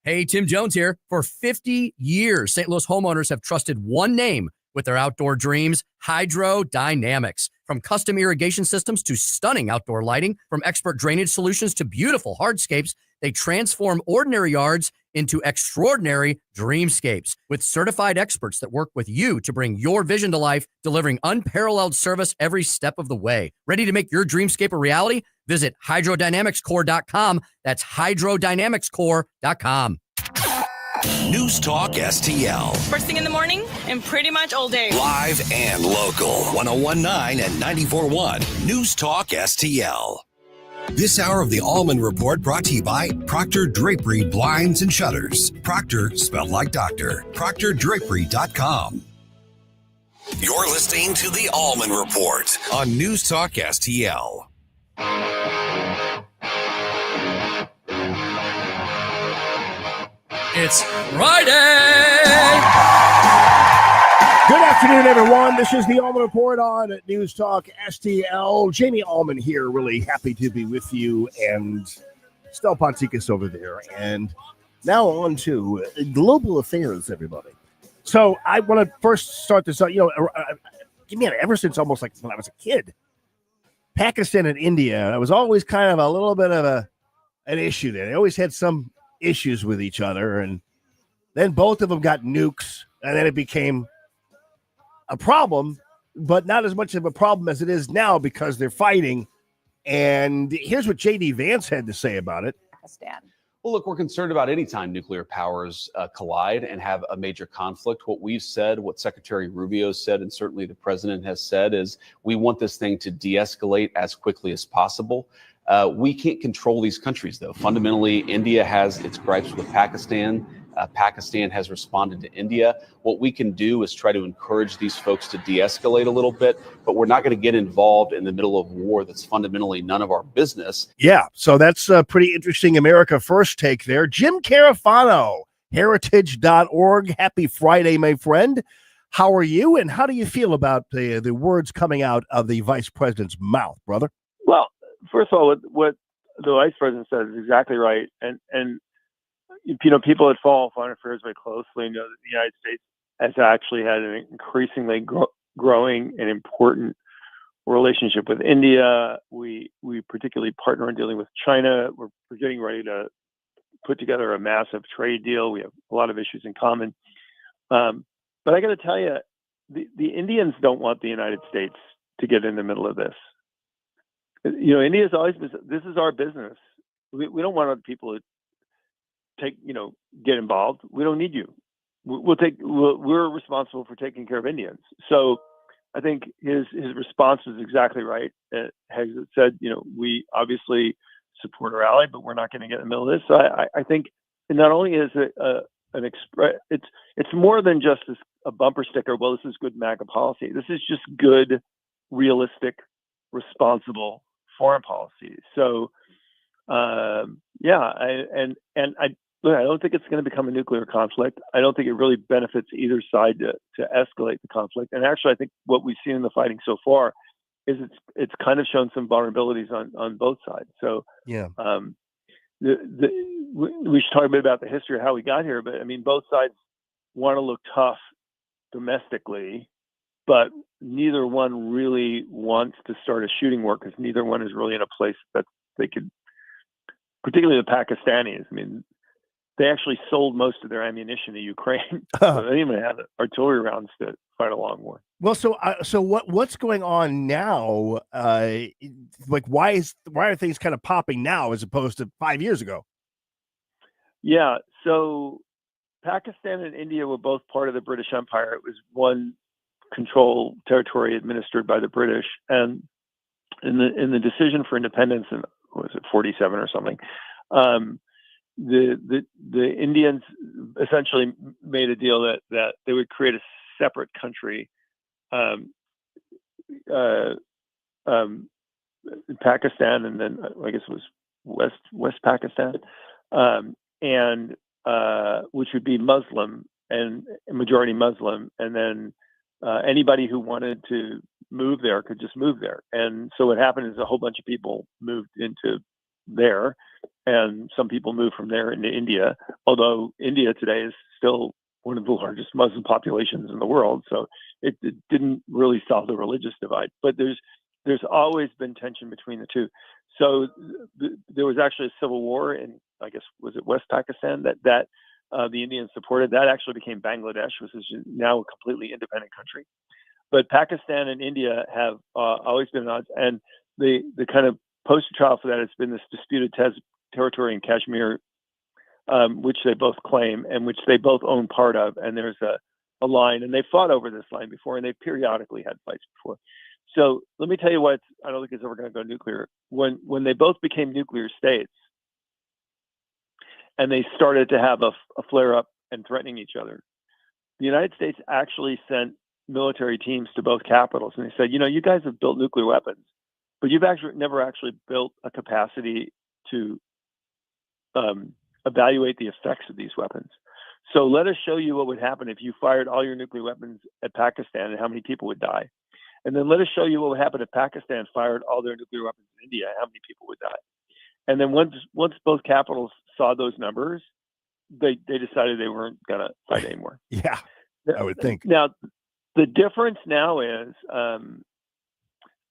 Hey, Tim Jones here. For 50 years, St. Louis homeowners have trusted one name with their outdoor dreams, Hydrodynamics. From custom irrigation systems to stunning outdoor lighting, from expert drainage solutions to beautiful hardscapes, they transform ordinary yards into extraordinary dreamscapes with certified experts that work with you to bring your vision to life, delivering unparalleled service every step of the way. Ready to make your dreamscape a reality? Visit hydrodynamicscore.com. That's hydrodynamicscore.com. News Talk STL. First thing in the morning and pretty much all day. Live and local. 1019 and 94.1. News Talk STL. This hour of the Allman Report brought to you by Proctor Drapery Blinds and Shutters. Proctor, spelled like doctor. ProctorDrapery.com. You're listening to the Allman Report on News Talk STL. It's Friday! Good afternoon, everyone. This is the Allman Report on News Talk STL. Jamie Allman here, really happy to be with you, and Stel Ponticus over there. And now on to global affairs, everybody. So I want to first start this out. Ever since almost like when I was a kid, Pakistan and India, it was always kind of a little bit of an issue there. They always had some issues with each other, and then both of them got nukes, and then it became a problem, but not as much of a problem as it is now because they're fighting. And here's what J.D. Vance had to say about it. Pakistan. Well, look, we're concerned about any time nuclear powers collide and have a major conflict. What we've said, what Secretary Rubio said, and certainly the president has said, is we want this thing to de-escalate as quickly as possible. We can't control these countries, though. Fundamentally, India has its gripes with Pakistan. Pakistan has responded to India. What we can do is try to encourage these folks to de-escalate a little bit, but we're not going to get involved in the middle of war that's fundamentally none of our business. Yeah, so that's a pretty interesting America First take there. Jim Carafano, heritage.org. Happy Friday, my friend. How are you, and how do you feel about the words coming out of the vice president's mouth, brother? Well, first of all, what the vice president says is exactly right. And people that follow foreign affairs very closely know that the United States has actually had an increasingly growing and important relationship with India. We particularly partner in dealing with China. We're getting ready to put together a massive trade deal. We have a lot of issues in common. But I got to tell you, the Indians don't want the United States to get in the middle of this. India's always been, this is our business. We don't want other people to get involved. We don't need you. We're responsible for taking care of Indians. So I think his response was exactly right. Has said, we obviously support our ally, but we're not going to get in the middle of this. So I think not only is it it's more than just a bumper sticker. Well, this is good MAGA policy. This is just good, realistic, responsible foreign policy. So, I don't think it's going to become a nuclear conflict. I don't think it really benefits either side to escalate the conflict. And actually, I think what we've seen in the fighting so far is it's kind of shown some vulnerabilities on both sides. So, yeah, we should talk a bit about the history of how we got here. But I mean, both sides want to look tough domestically, but neither one really wants to start a shooting war because neither one is really in a place that they could, particularly the Pakistanis. I mean, they actually sold most of their ammunition to Ukraine. So they didn't even have artillery rounds to fight a long war. Well, so what's going on now? Why are things kind of popping now as opposed to 5 years ago? Yeah, so Pakistan and India were both part of the British Empire. It was one control territory administered by the British, and in the decision for independence in was it 47 or something, the Indians essentially made a deal that they would create a separate country, Pakistan, and then I guess it was West Pakistan, and which would be Muslim and majority Muslim, and then anybody who wanted to move there could just move there. And so what happened is a whole bunch of people moved into there, and some people moved from there into India, although India today is still one of the largest Muslim populations in the world. So it didn't really solve the religious divide, but there's always been tension between the two. So there was actually a civil war in I guess, was it West Pakistan that the Indians supported? That actually became Bangladesh, which is now a completely independent country. But Pakistan and India have always been at odds, and the kind of poster child for that has been this disputed territory in Kashmir, which they both claim and which they both own part of. And there's a line, and they fought over this line before, and they periodically had fights before. So let me tell you what I don't think it's ever going to go nuclear. When they both became nuclear states, and they started to have a flare up and threatening each other, the United States actually sent military teams to both capitals, and they said, you guys have built nuclear weapons, but you've never actually built a capacity to evaluate the effects of these weapons. So let us show you what would happen if you fired all your nuclear weapons at Pakistan and how many people would die. And then let us show you what would happen if Pakistan fired all their nuclear weapons in India, how many people would die. And then once both capitals saw those numbers, they decided they weren't going to fight anymore. Yeah, I would think. Now, the difference now is,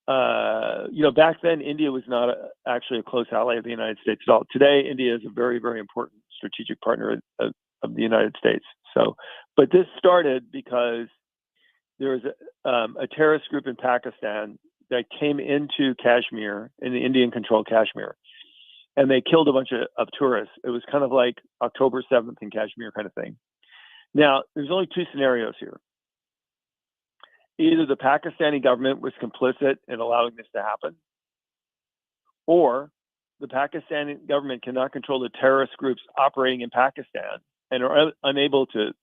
back then, India was not actually a close ally of the United States at all. Today, India is a very, very important strategic partner of the United States. So, but this started because there was a terrorist group in Pakistan that came into Kashmir, in the Indian-controlled Kashmir, and they killed a bunch of tourists. It was kind of like October 7th in Kashmir kind of thing. Now, there's only two scenarios here. Either the Pakistani government was complicit in allowing this to happen, or the Pakistani government cannot control the terrorist groups operating in Pakistan and are unable to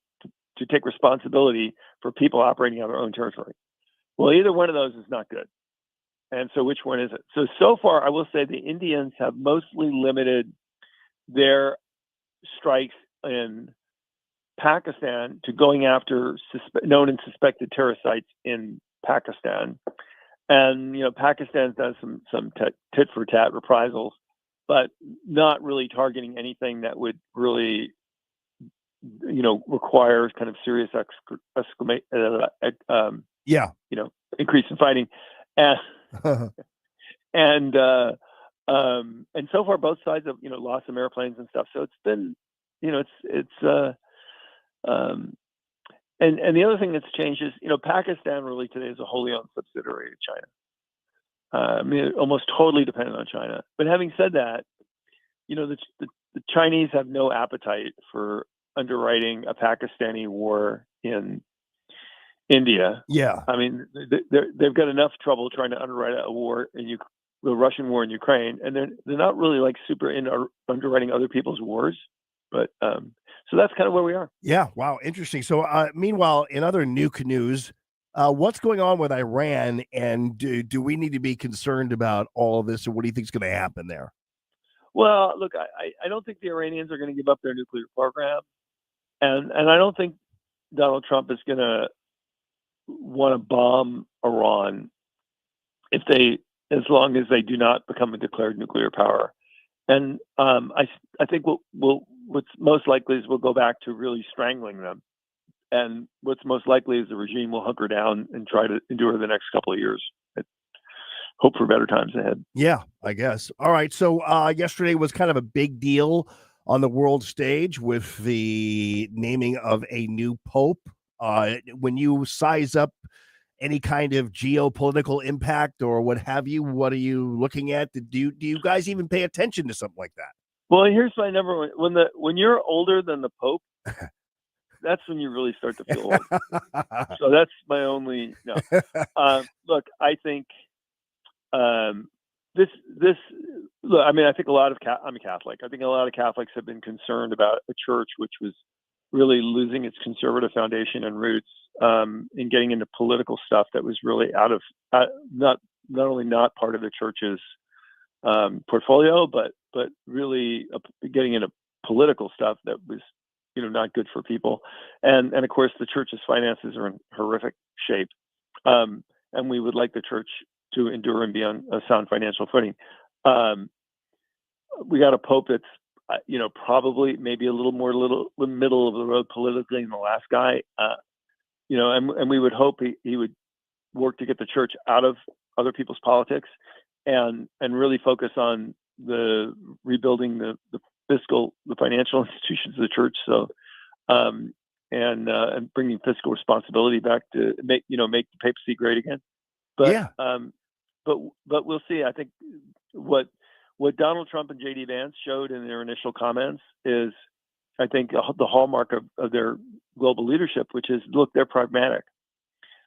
take responsibility for people operating on their own territory. Well, either one of those is not good. And so which one is it? So far, I will say the Indians have mostly limited their strikes in Pakistan to going after known and suspected terrorist sites in Pakistan. And, Pakistan's done some tit for tat reprisals, but not really targeting anything that would really, require kind of serious increase in fighting. And so far both sides have lost some airplanes and stuff. So it's been and the other thing that's changed is Pakistan really today is a wholly owned subsidiary of China. Almost totally dependent on China. But having said that, the Chinese have no appetite for underwriting a Pakistani war in India. Yeah, I mean, they've got enough trouble trying to underwrite a war in the Russian war in Ukraine, and they're not really like super into underwriting other people's wars. But so that's kind of where we are. Yeah, wow, interesting. So, meanwhile, in other nuke news, what's going on with Iran, and do we need to be concerned about all of this, or what do you think is going to happen there? Well, look, I don't think the Iranians are going to give up their nuclear program, and I don't think Donald Trump is going to want to bomb Iran as long as they do not become a declared nuclear power. And I think what's most likely is we'll go back to really strangling them. And what's most likely is the regime will hunker down and try to endure the next couple of years. Hope for better times ahead. Yeah, I guess. All right. So yesterday was kind of a big deal on the world stage with the naming of a new pope. When you size up any kind of geopolitical impact or what have you, what are you looking at? Do you guys even pay attention to something like that? Well, here's my number one. When you're older than the Pope, that's when you really start to feel old. So that's my only look, I think look, I mean, I think I'm a Catholic. I think a lot of Catholics have been concerned about a church which was really losing its conservative foundation and roots in getting into political stuff that was really not only not part of the church's portfolio, but really getting into political stuff that was not good for people. And of course, the church's finances are in horrific shape, and we would like the church to endure and be on a sound financial footing. We got a pope that's probably maybe a little more middle of the road politically than the last guy. And we would hope he would work to get the church out of other people's politics and really focus on the rebuilding the the financial institutions of the church. So, and bringing fiscal responsibility back to make the papacy great again. But but we'll see. I think what Donald Trump and J.D. Vance showed in their initial comments is, I think, the hallmark of their global leadership, which is, look, they're pragmatic.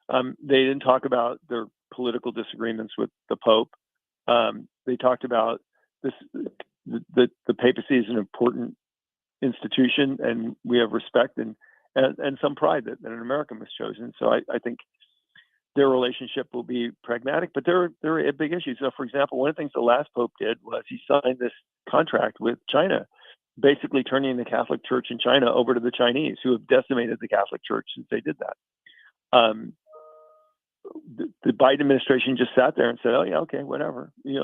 They didn't talk about their political disagreements with the Pope. They talked about this. The papacy is an important institution, and we have respect and some pride that an American was chosen. So I think their relationship will be pragmatic, but there are big issues. So, for example, one of the things the last Pope did was he signed this contract with China, basically turning the Catholic Church in China over to the Chinese, who have decimated the Catholic Church since they did that. The Biden administration just sat there and said, "Oh yeah, okay, whatever. We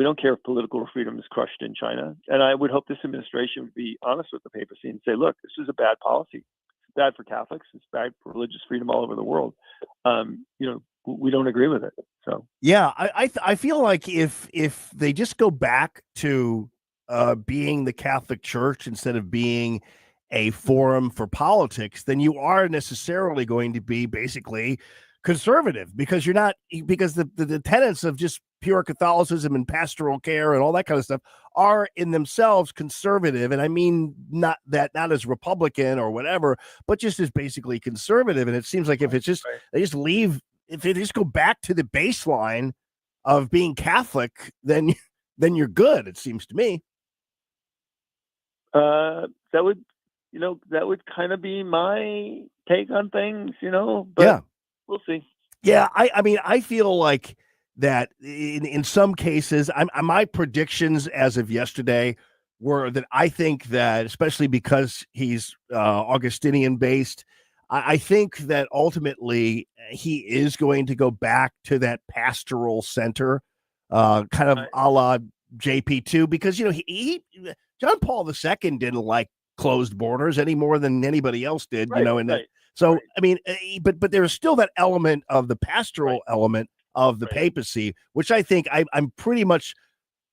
don't care if political freedom is crushed in China." And I would hope this administration would be honest with the papacy and say, "Look, this is a bad policy. It's bad for Catholics. It's bad for religious freedom all over the world. We don't agree with it." So yeah, I feel like if they just go back to being the Catholic Church instead of being a forum for politics, then you are necessarily going to be basically conservative, because the tenets of just pure Catholicism and pastoral care and all that kind of stuff are in themselves conservative. And I mean, not as Republican or whatever, but just as basically conservative. And it seems like if they just go back to the baseline of being Catholic, then you're good. It seems to me. That would kind of be my take on things, but yeah. We'll see. Yeah, I mean, I feel like that in some cases, my predictions as of yesterday were that I think that, especially because he's Augustinian based, I think that ultimately he is going to go back to that pastoral center, kind of a la JP2, because he John Paul II didn't like closed borders any more than anybody else did, So, I mean, but there's still that element of the pastoral element of the papacy, which I think I'm pretty much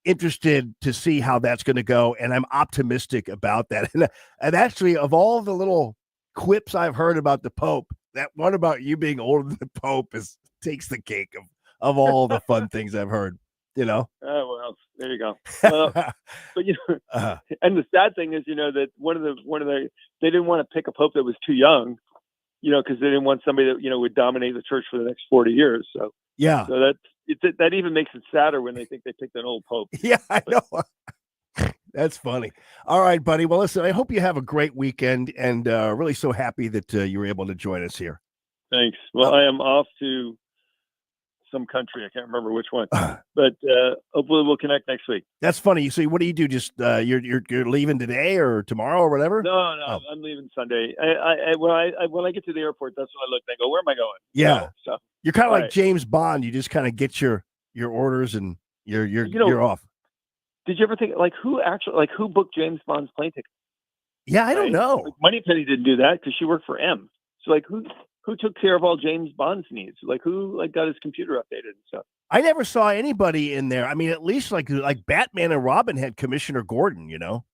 interested to see how that's going to go. And I'm optimistic about that. And actually, of all the little quips I've heard about the Pope, that one about you being older than the Pope takes the cake of all the fun things I've heard, Oh, well, there you go. But and the sad thing is, that one of the they didn't want to pick a Pope that was too young, because they didn't want somebody that would dominate the church for the next 40 years. So yeah, so that even makes it sadder when they think they picked an old Pope. Yeah, I know. That's funny. All right, buddy. Well, listen, I hope you have a great weekend, and really so happy that you were able to join us here. Thanks. Well, I am off to some country. I can't remember which one, but hopefully we'll connect next week. That's funny. So what do you do? Just you're leaving today or tomorrow or whatever? No, I'm leaving Sunday. When I get to the airport, that's when I look and I go, where am I going? Yeah. So you're kind of like James Bond. You just kind of get your orders and you're off. Did you ever think who booked James Bond's plane ticket? Yeah, I don't know. Like Moneypenny didn't do that because she worked for M. So who took care of all James Bond's needs? Who got his computer updated and stuff? I never saw anybody in there. I mean, at least like Batman and Robin had Commissioner Gordon,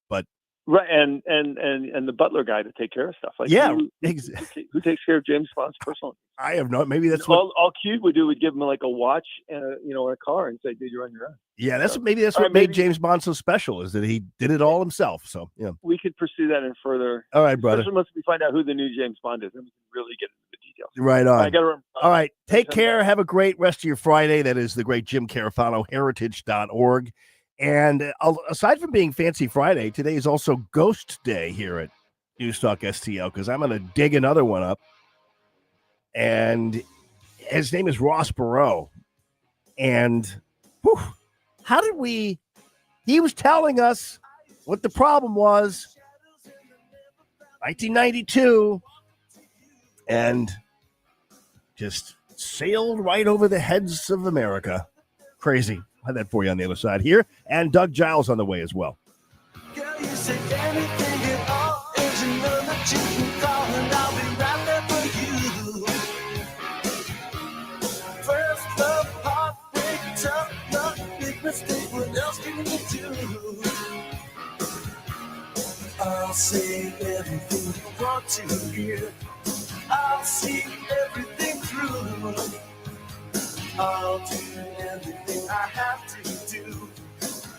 but right, and the butler guy to take care of stuff. Who takes care of James Bond's personal? I have no. Maybe that's all Q would do. Would give him like a watch and a car and say, "Dude, you're on your own." Yeah, that's what made James Bond so special, is that he did it all himself. So yeah, we could pursue that in further. All right, brother. Especially once we find out who the new James Bond is, then we can really get into the details. Right on. I gotta run. All right, take care. Have a great rest of your Friday. That is the great Jim Carafano, heritage.org. And aside from being Fancy Friday, today is also Ghost Day here at News Talk STL, because I'm going to dig another one up. And his name is Ross Perot. And he was telling us what the problem was. 1992. And just sailed right over the heads of America. Crazy. I'll have that for you on the other side here. And Doug Giles on the way as well. Girl, you say anything at all. Is you know that you can call and I'll be right there for you. First love, heartbreak, tough luck, big mistake. What else can you do? I'll say everything you want to hear. I'll see everything through. I'll do everything I have to do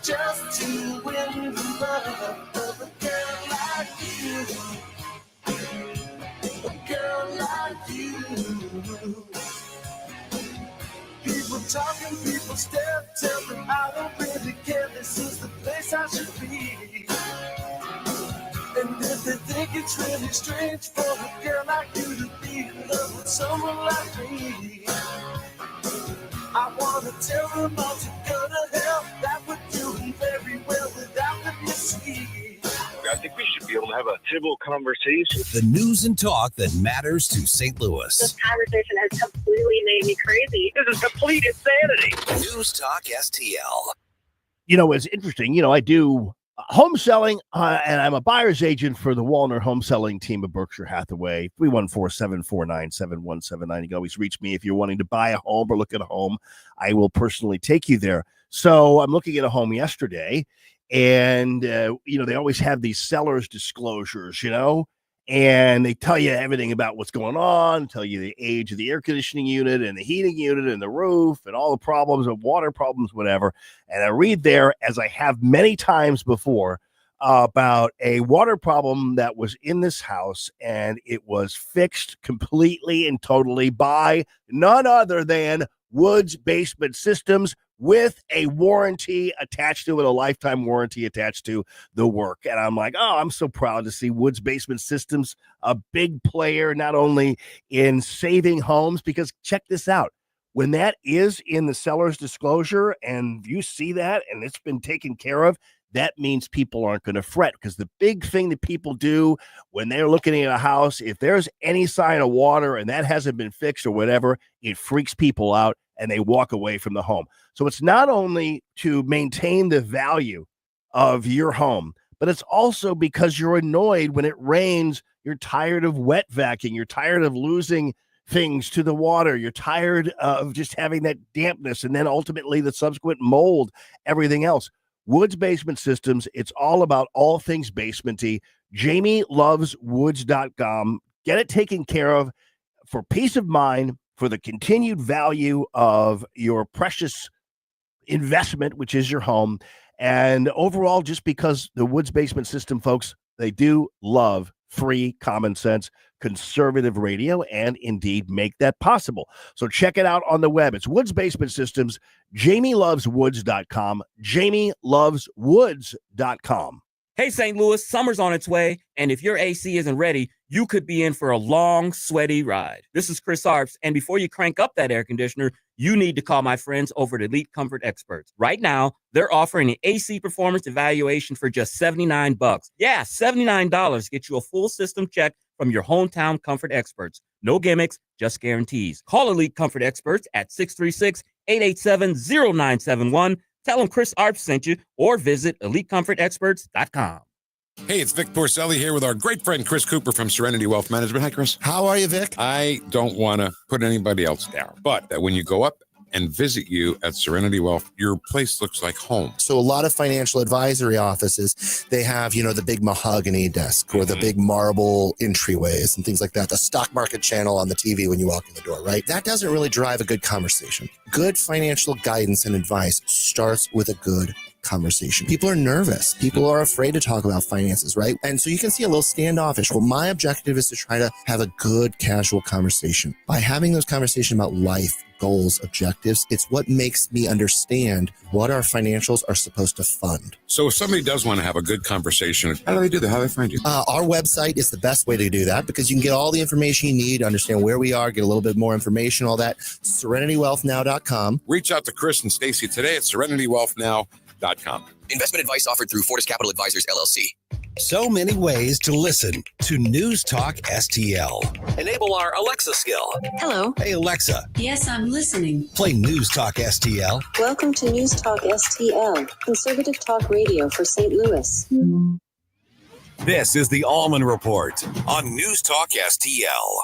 just to win the love of a girl like you. A girl like you. People talking, people stare, tell them I don't really care. This is the place I should be. And if they think it's really strange for a girl like you to be in love with someone like me, I wanna tell them all to go to hell. That would do them very well without them, you see. I think we should be able to have a civil conversation. The news and talk that matters to St. Louis. This conversation has completely made me crazy. This is complete insanity. News Talk STL. You know, it's interesting. You know, I do home selling, and I'm a buyer's agent for the Walner home selling team of Berkshire Hathaway. 314-749-7179. You can always reach me if you're wanting to buy a home or look at a home. I will personally take you there. So I'm looking at a home yesterday, and, you know, they always have these seller's disclosures, you know, and they tell you everything about what's going on, tell you the age of the air conditioning unit and the heating unit and the roof and all the problems of water problems, whatever. And I read there, as I have many times before, about a water problem that was in this house, and it was fixed completely and totally by none other than Woods Basement Systems, with a warranty attached to it, a lifetime warranty attached to the work. And I'm like, oh, I'm so proud to see Woods Basement Systems, a big player, not only in saving homes, because check this out. When that is in the seller's disclosure and you see that and it's been taken care of, that means people aren't going to fret, because the big thing that people do when they're looking at a house, if there's any sign of water and that hasn't been fixed or whatever, it freaks people out and they walk away from the home. So it's not only to maintain the value of your home, but it's also because you're annoyed when it rains. You're tired of wet vacuuming. You're tired of losing things to the water. You're tired of just having that dampness and then ultimately the subsequent mold, everything else. Woods Basement Systems, it's all about all things basementy. JamieLovesWoods.com. Get it taken care of for peace of mind, for the continued value of your precious investment, which is your home. And overall, just because the Woods Basement System folks, they do love free, common sense, conservative radio, and indeed make that possible. So check it out on the web. It's Woods Basement Systems, JamieLovesWoods.com, JamieLovesWoods.com. Hey, St. Louis, summer's on its way, and if your AC isn't ready, you could be in for a long, sweaty ride. This is Chris Arps, and before you crank up that air conditioner, you need to call my friends over at Elite Comfort Experts. Right now, they're offering an AC performance evaluation for just $79. Yeah, $79 gets you a full system check from your hometown comfort experts. No gimmicks, just guarantees. Call Elite Comfort Experts at 636-887-0971. Tell them Chris Arps sent you, or visit EliteComfortExperts.com. Hey, it's Vic Porcelli here with our great friend Chris Cooper from Serenity Wealth Management. Hi, Chris. How are you, Vic? I don't want to put anybody else down, but when you go up and visit you at Serenity Wealth, your place looks like home. So a lot of financial advisory offices, they have, you know, the big mahogany desk or the big marble entryways and things like that. The stock market channel on the TV when you walk in the door, right? That doesn't really drive a good conversation. Good financial guidance and advice starts with a good conversation. People are nervous. People are afraid to talk about finances, right? And so you can see a little standoffish. Well, my objective is to try to have a good, casual conversation. By having those conversations about life, goals, objectives, it's what makes me understand what our financials are supposed to fund. So if somebody does want to have a good conversation, how do they do that? How do they find you? Our website is the best way to do that, because you can get all the information you need, understand where we are, get a little bit more information, all that. SerenityWealthNow.com. Reach out to Chris and Stacy today at SerenityWealthNow.com. Investment advice offered through Fortis Capital Advisors, LLC. So many ways to listen to News Talk STL. Enable our Alexa skill. Hello. Hey, Alexa. Yes, I'm listening. Play News Talk STL. Welcome to News Talk STL, conservative talk radio for St. Louis. This is the Allman Report on News Talk STL.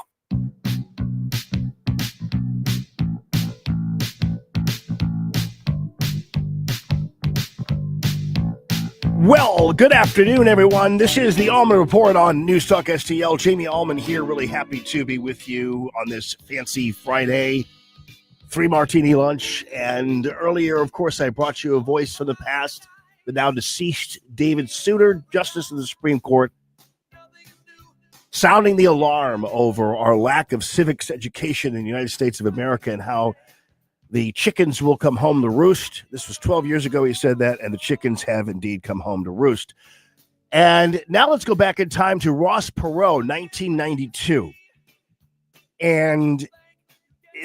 Well, good afternoon, everyone. This is the Allman Report on News Talk STL. Jamie Allman here, really happy to be with you on this fancy Friday, 3 martini lunch. And earlier, of course, I brought you a voice from the past, the now deceased David Souter, Justice of the Supreme Court, sounding the alarm over our lack of civics education in the United States of America and how the chickens will come home to roost. This was 12 years ago he said that, and the chickens have indeed come home to roost. And now let's go back in time to Ross Perot, 1992. And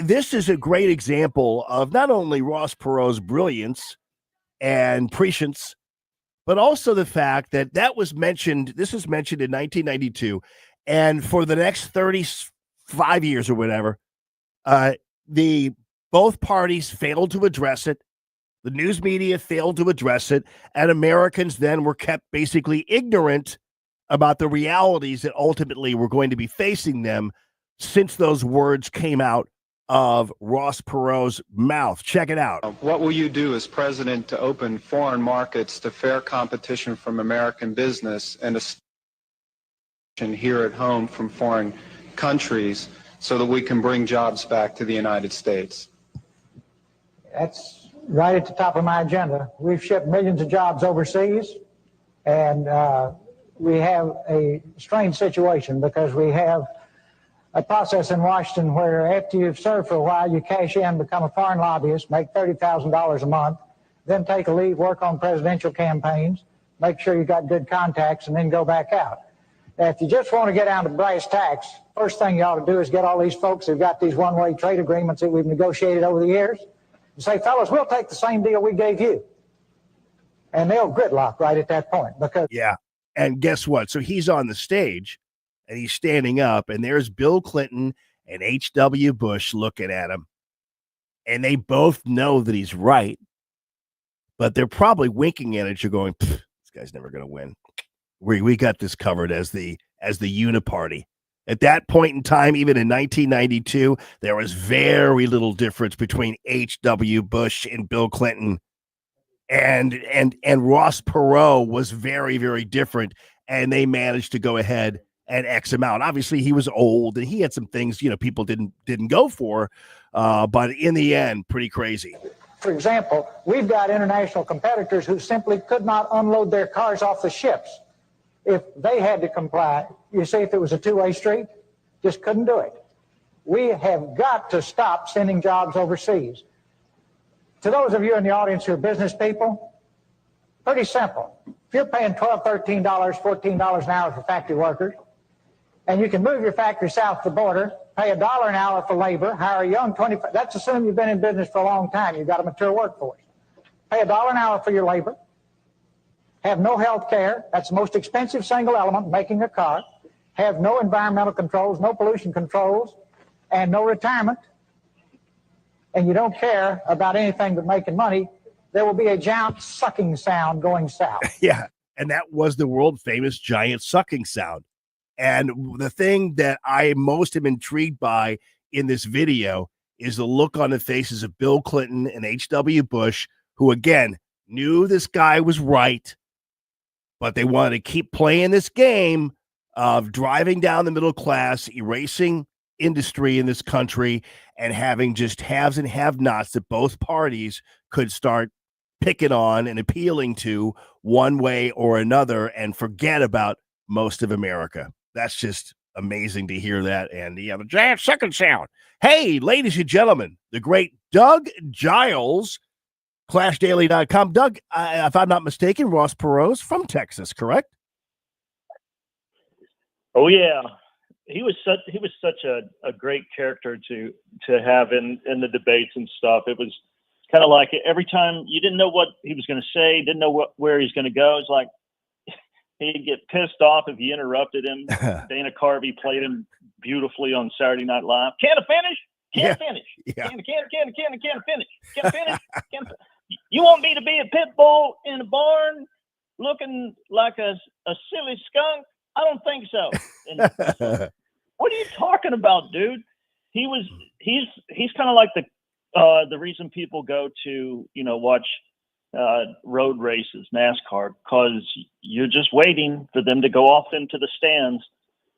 this is a great example of not only Ross Perot's brilliance and prescience, but also the fact that this was mentioned in 1992, and for the next 35 years or whatever, both parties failed to address it. The news media failed to address it, and Americans then were kept basically ignorant about the realities that ultimately were going to be facing them since those words came out of Ross Perot's mouth. Check it out. What will you do as president to open foreign markets to fair competition from American business and here at home from foreign countries so that we can bring jobs back to the United States? That's right at the top of my agenda. We've shipped millions of jobs overseas, and we have a strange situation because we have a process in Washington where after you've served for a while, you cash in, become a foreign lobbyist, make $30,000 a month, then take a leave, work on presidential campaigns, make sure you got good contacts, and then go back out. Now, if you just want to get down to brass tacks, first thing you ought to do is get all these folks who've got these one-way trade agreements that we've negotiated over the years and say, fellas, we'll take the same deal we gave you. And they'll gridlock right at that point. Because yeah. And guess what? So he's on the stage and he's standing up, and there's Bill Clinton and H.W. Bush looking at him. And they both know that he's right, but they're probably winking at each other going, this guy's never going to win. We got this covered as the uniparty. At that point in time, even in 1992, there was very little difference between H.W. Bush and Bill Clinton. And Ross Perot was very, very different, and they managed to go ahead and X him out. Obviously, he was old, and he had some things, people didn't go for, but in the end, pretty crazy. for example, we've got international competitors who simply could not unload their cars off the ships if they had to comply. You see, if it was a two-way street, just couldn't do it. We have got to stop sending jobs overseas. To those of you in the audience who are business people, pretty simple. If you're paying $12, $13, $14 an hour for factory workers, and you can move your factory south of the border, pay $1 an hour for labor, hire a young 25, that's assuming you've been in business for a long time, you've got a mature workforce. Pay $1 an hour for your labor, have no health care, that's the most expensive single element, making a car, have no environmental controls, no pollution controls, and no retirement, and you don't care about anything but making money, there will be a giant sucking sound going south. Yeah, and that was the world famous giant sucking sound. And the thing that I most am intrigued by in this video is the look on the faces of Bill Clinton and H.W. Bush, who, again, knew this guy was right, but they wanted to keep playing this game of driving down the middle class, erasing industry in this country, and having just haves and have-nots that both parties could start picking on and appealing to one way or another and forget about most of America. That's just amazing to hear that. And the giant second sound. Hey, ladies and gentlemen, the great Doug Giles, ClashDaily.com. Doug, if I'm not mistaken, Ross Perot's from Texas, correct? Oh yeah, he was such a great character to have in the debates and stuff. It was kind of like every time you didn't know what he was going to say, didn't know where he's going to go. It's like he'd get pissed off if you interrupted him. Dana Carvey played him beautifully on Saturday Night Live. Can't finish? Can't finish. Yeah. Can't finish. Can't finish. You want me to be a pit bull in a barn looking like a silly skunk? I don't think so. And what are you talking about, dude? He's kind of like the reason people go to, watch road races, NASCAR, because you're just waiting for them to go off into the stands.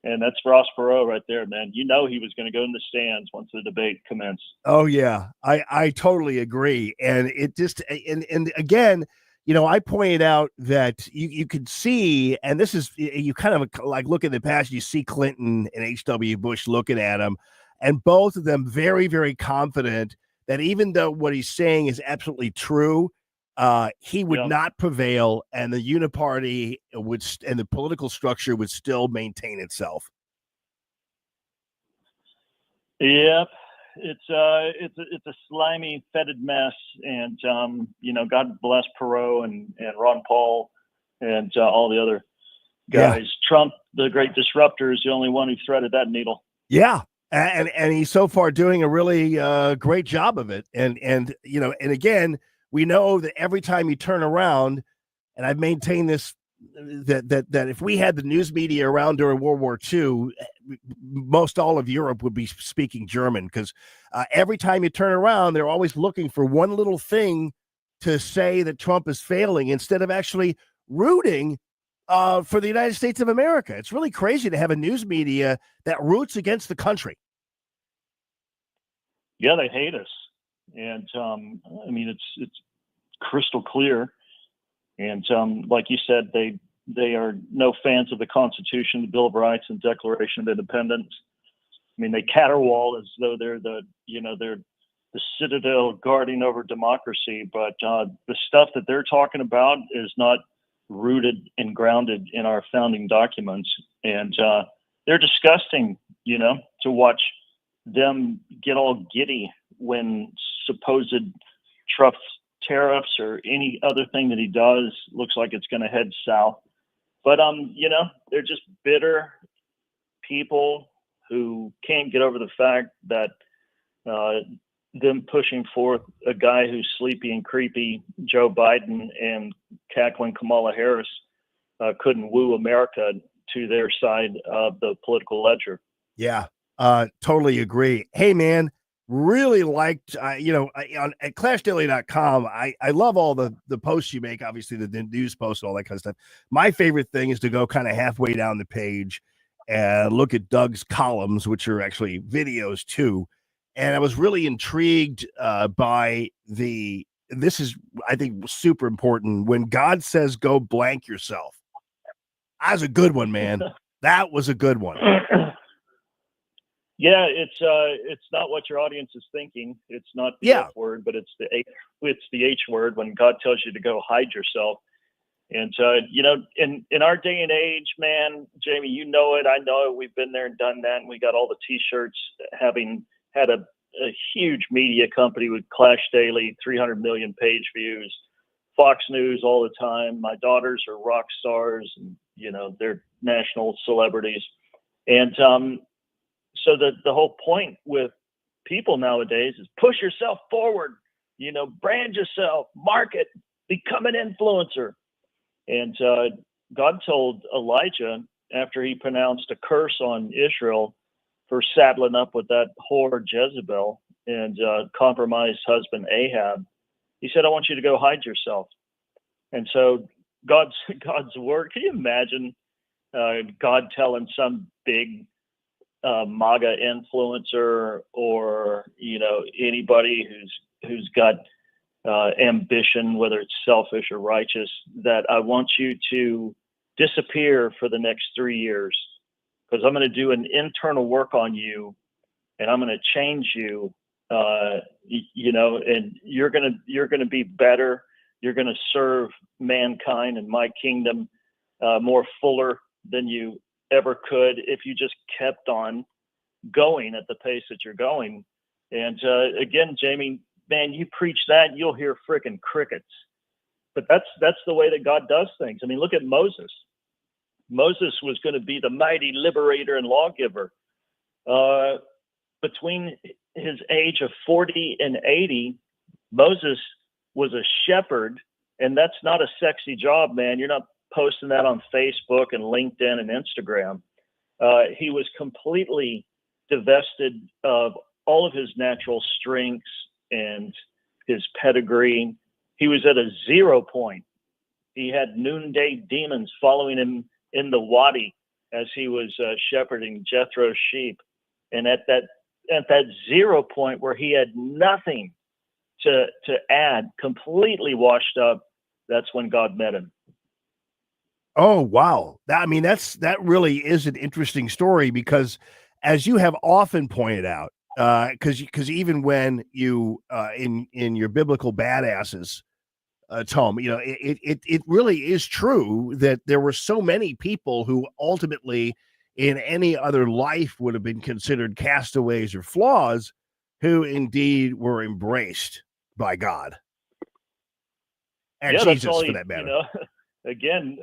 And that's Ross Perot right there, man. You know he was going to go in the stands once the debate commenced. Oh yeah, I totally agree. And it just and again, you know, I pointed out that you could see, and this is, you kind of like look in the past, you see Clinton and H.W. Bush looking at him, and both of them very, very confident that even though what he's saying is absolutely true, he would not prevail, and the uniparty would and the political structure would still maintain itself. Yep, it's a slimy, fetid mess, and you know, God bless Perot and Ron Paul and all the other guys. Yeah. Trump, the great disruptor, is the only one who threaded that needle. Yeah. And he's so far doing a really great job of it. And you know, and again, we know that every time you turn around, and I've maintained this, that if we had the news media around during World War II, most all of Europe would be speaking German, because every time you turn around, they're always looking for one little thing to say that Trump is failing instead of actually rooting for the United States of America. It's really crazy to have a news media that roots against the country. Yeah, they hate us, and I mean, it's crystal clear. And like you said, they are no fans of the Constitution, the Bill of Rights, and Declaration of Independence. I mean, they caterwaul as though they're the citadel guarding over democracy. But the stuff that they're talking about is not rooted and grounded in our founding documents. And they're disgusting, you know, to watch them get all giddy when supposed Trump tariffs or any other thing that he does looks like it's going to head south. But you know, they're just bitter people who can't get over the fact that them pushing forth a guy who's sleepy and creepy, Joe Biden, and cackling Kamala Harris couldn't woo America to their side of the political ledger. Yeah, totally agree. Hey, man, really liked, you know, at ClashDaily.com, I love all the posts you make, obviously the news posts, all that kind of stuff. My favorite thing is to go kind of halfway down the page and look at Doug's columns, which are actually videos too. And I was really intrigued by this is, I think, super important. When God says, go blank yourself. That was a good one, man. That was a good one. Yeah, it's not what your audience is thinking. It's not the F word, but it's the H word when God tells you to go hide yourself. And you know, in our day and age, man, Jamie, you know it, I know it. We've been there and done that, and we got all the T-shirts, having had a huge media company with Clash Daily, 300 million page views, Fox News all the time. My daughters are rock stars, and you know, they're national celebrities, and so the whole point with people nowadays is push yourself forward, you know, brand yourself, market, become an influencer. And God told Elijah, after he pronounced a curse on Israel for saddling up with that whore Jezebel and compromised husband Ahab, he said, I want you to go hide yourself. And so God's word, can you imagine God telling some big MAGA influencer, or you know, anybody who's got ambition, whether it's selfish or righteous, that I want you to disappear for the next 3 years because I'm going to do an internal work on you, and I'm going to change you, you know, and you're going to be better. You're going to serve mankind and my kingdom more fuller than you ever could if you just kept on going at the pace that you're going. And again, Jamie, man, you preach that, you'll hear frickin' crickets. But that's the way that God does things. I mean, look at Moses. Moses was going to be the mighty liberator and lawgiver. Between his age of 40 and 80, Moses was a shepherd, and that's not a sexy job, man. You're not posting that on Facebook and LinkedIn and Instagram. He was completely divested of all of his natural strengths and his pedigree he was at a 0 point. He had noonday demons following him in the wadi as he was shepherding Jethro's sheep. And at that 0 point where he had nothing to add, completely washed up, that's when God met him. Oh, wow. That really is an interesting story because, as you have often pointed out, because even when you in your biblical badasses tome, it really is true that there were so many people who ultimately, in any other life, would have been considered castaways or flaws, who indeed were embraced by God and Yeah, Jesus, that's all for that matter. Again,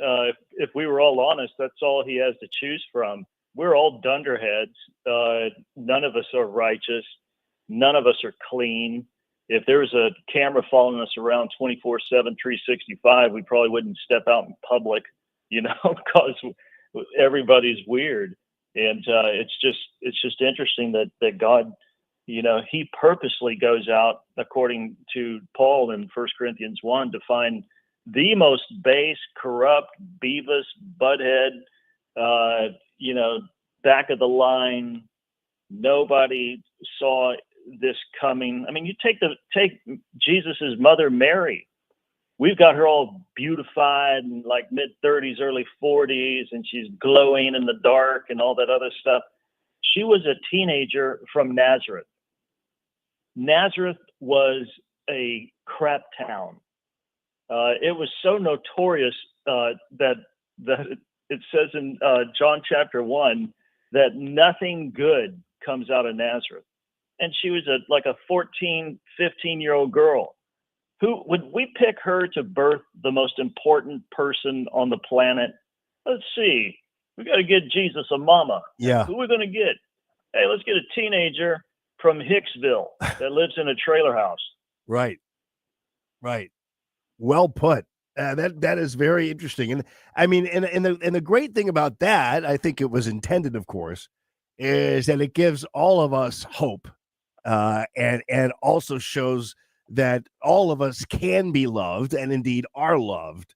if we were all honest, that's all he has to choose from. We're all dunderheads. None of us are righteous. None of us are clean. If there was a camera following us around 24/7, 365, we probably wouldn't step out in public, because everybody's weird. And it's just interesting that God, he purposely goes out, according to Paul in 1 Corinthians 1, to find the most base, corrupt, Beavis, butthead, back of the line. Nobody saw this coming. I mean, you take Jesus's mother, Mary. We've got her all beautified in like mid-30s, early 40s, and she's glowing in the dark and all that other stuff. She was a teenager from Nazareth. Nazareth was a crap town. It was so notorious that it says in John chapter 1 that nothing good comes out of Nazareth. And she was like a 14, 15-year-old girl. Who would we pick her to birth the most important person on the planet? Let's see. We got to get Jesus a mama. Yeah. Who are we going to get? Hey, let's get a teenager from Hicksville that lives in a trailer house. Right. Well put. That is very interesting. And I mean, and the great thing about that, I think it was intended, of course, is that it gives all of us hope, and also shows that all of us can be loved and indeed are loved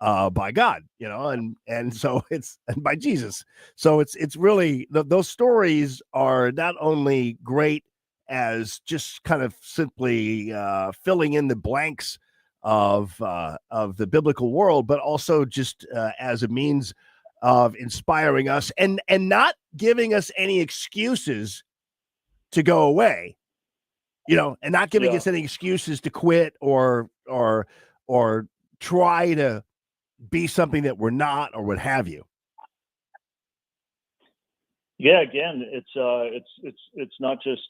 by God, and so and by Jesus. So it's really those stories are not only great as just kind of simply filling in the blanks of the biblical world, but also just as a means of inspiring us and not giving us any excuses to go away, and not giving us any excuses to quit or try to be something that we're not, or what have you. Yeah, again, it's not just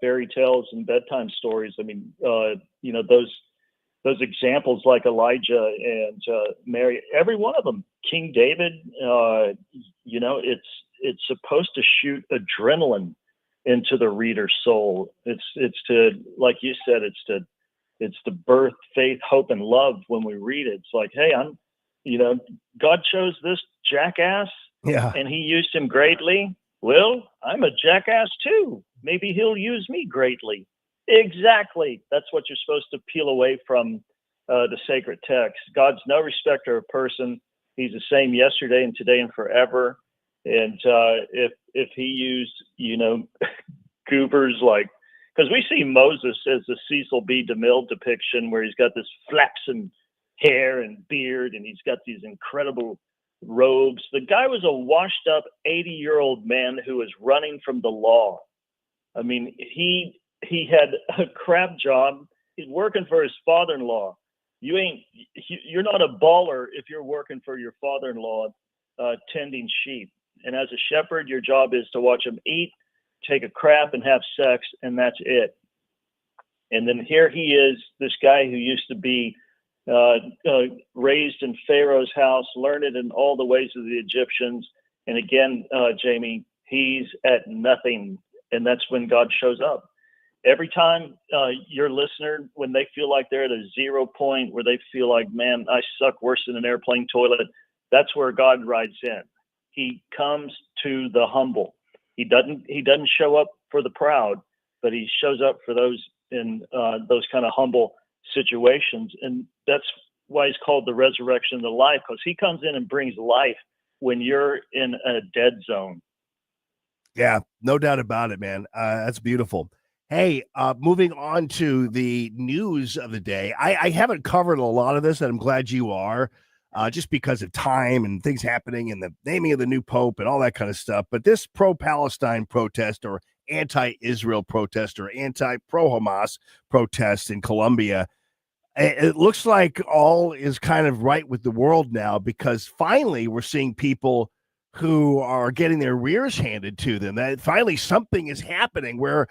fairy tales and bedtime stories. I mean, those examples like Elijah and Mary, every one of them, King David. It's supposed to shoot adrenaline into the reader's soul. It's to, like you said, it's to birth faith, hope, and love when we read it. It's like, hey, God chose this jackass, and He used him greatly. Well, I'm a jackass too. Maybe He'll use me greatly. Exactly. That's what you're supposed to peel away from the sacred text. God's no respecter of person. He's the same yesterday and today and forever. And if He used, goobers like, because we see Moses as the Cecil B. DeMille depiction where he's got this flaxen hair and beard, and he's got these incredible robes. The guy was a washed up 80-year-old man who was running from the law. I mean, he had a crap job. He's working for his father-in-law. You're not a baller if you're working for your father-in-law tending sheep. And as a shepherd, your job is to watch him eat, take a crap, and have sex, and that's it. And then here he is, this guy who used to be raised in Pharaoh's house, learned in all the ways of the Egyptians. And again, Jamie, he's at nothing. And that's when God shows up. Every time your listener, when they feel like they're at a 0 point, where they feel like, man, I suck worse than an airplane toilet, that's where God rides in. He comes to the humble. He doesn't show up for the proud, but He shows up for those in those kind of humble situations. And that's why he's called the resurrection of the life, because he comes in and brings life when you're in a dead zone. Yeah, no doubt about it, man. That's beautiful. Hey, moving on to the news of the day. I haven't covered a lot of this, and I'm glad you are, just because of time and things happening and the naming of the new pope and all that kind of stuff. But this pro-Palestine protest or anti-Israel protest or anti-pro-Hamas protest in Colombia, it looks like all is kind of right with the world now, because finally we're seeing people who are getting their rears handed to them. That finally something is happening where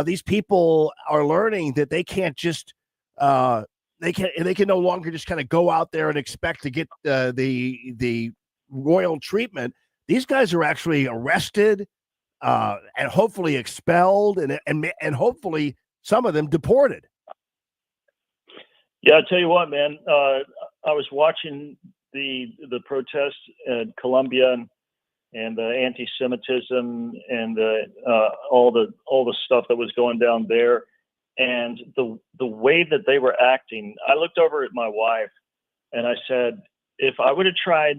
these people are learning that they can't just they can no longer just kind of go out there and expect to get the royal treatment. These guys are actually arrested and hopefully expelled and hopefully some of them deported. Yeah, I tell you what, man. I was watching the protests in Colombia and the anti-Semitism and all the stuff that was going down there, and the way that they were acting. I looked over at my wife and I said, if I would have tried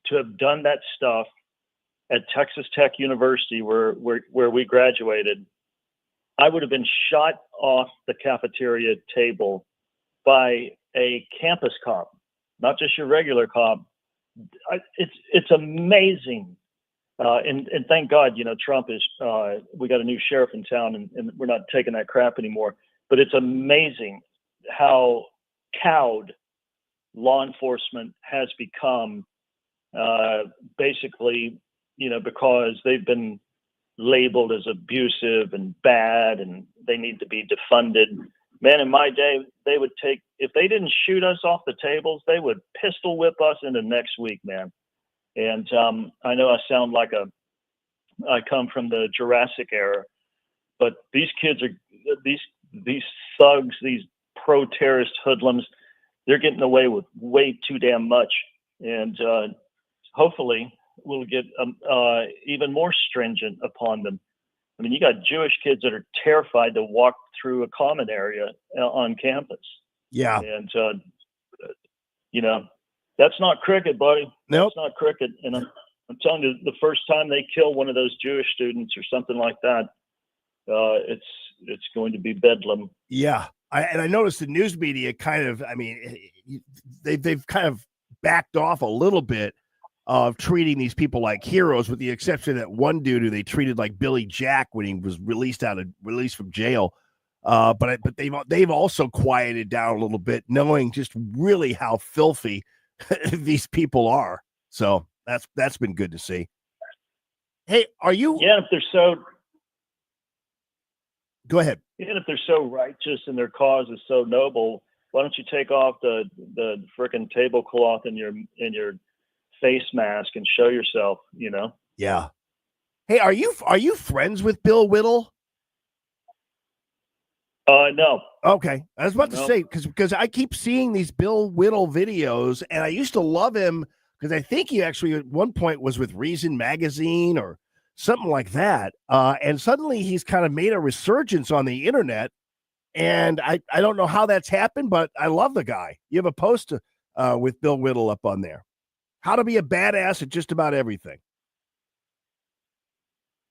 to have done that stuff at Texas Tech University, where we graduated, I would have been shot off the cafeteria table by a campus cop, not just your regular cop. It's amazing, and thank God, Trump is. We got a new sheriff in town, and we're not taking that crap anymore. But it's amazing how cowed law enforcement has become, basically, because they've been labeled as abusive and bad, and they need to be defunded. Man, in my day, they would if they didn't shoot us off the tables, they would pistol whip us into next week, man. And I know I sound like I come from the Jurassic era, but these kids are, these thugs, these pro-terrorist hoodlums, they're getting away with way too damn much. And hopefully we'll get even more stringent upon them. I mean, you got Jewish kids that are terrified to walk through a common area on campus. Yeah. And, that's not cricket, buddy. Nope. That's not cricket. And I'm telling you, the first time they kill one of those Jewish students or something like that, it's going to be bedlam. Yeah. I noticed the news media they've kind of backed off a little bit of treating these people like heroes, with the exception of that one dude who they treated like Billy Jack when he was released from jail. But they've also quieted down a little bit, knowing just really how filthy these people are. So that's been good to see. Hey, are you? Yeah, if they're so. Go ahead. Even if they're so righteous and their cause is so noble, why don't you take off the frickin' tablecloth in your face mask and show yourself? Yeah. Hey, are you friends with Bill Whittle? No. Okay. I was about to say, because I keep seeing these Bill Whittle videos, and I used to love him because I think he actually at one point was with Reason Magazine or something like that. And suddenly he's kind of made a resurgence on the internet. And I don't know how that's happened, but I love the guy. You have a post with Bill Whittle up on there. How to be a badass at just about everything.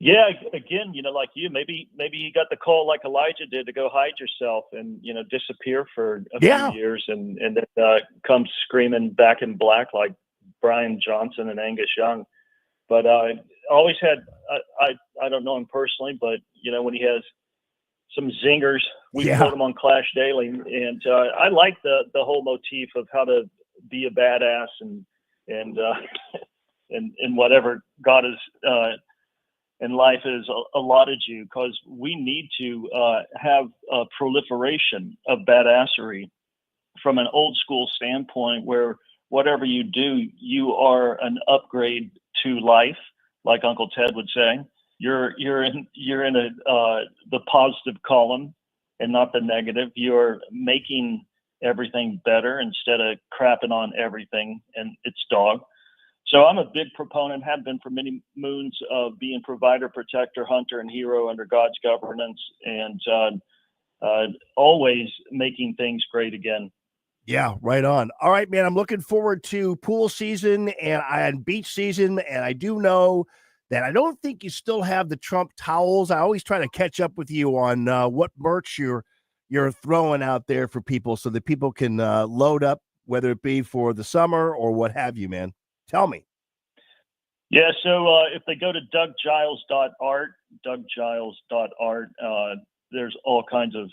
Yeah, again, like you, maybe you got the call like Elijah did to go hide yourself and disappear for a few years and then come screaming back in black like Brian Johnson and Angus Young. But I always had I don't know him personally, but when he has some zingers, we put him on Clash Daily, and I like the whole motif of how to be a badass and whatever God is. And life has allotted you, because we need to have a proliferation of badassery from an old school standpoint, where whatever you do, you are an upgrade to life, like Uncle Ted would say. You're in the positive column and not the negative. You're making everything better instead of crapping on everything and its dog. So I'm a big proponent, have been for many moons, of being provider, protector, hunter, and hero under God's governance. And always making things great again. Yeah, right on. All right, man. I'm looking forward to pool season and beach season. And I do know that I don't think you still have the Trump towels. I always try to catch up with you on what merch you're throwing out there for people so that people can load up, whether it be for the summer or what have you, man. Tell me. Yeah, so if they go to douggiles.art, there's all kinds of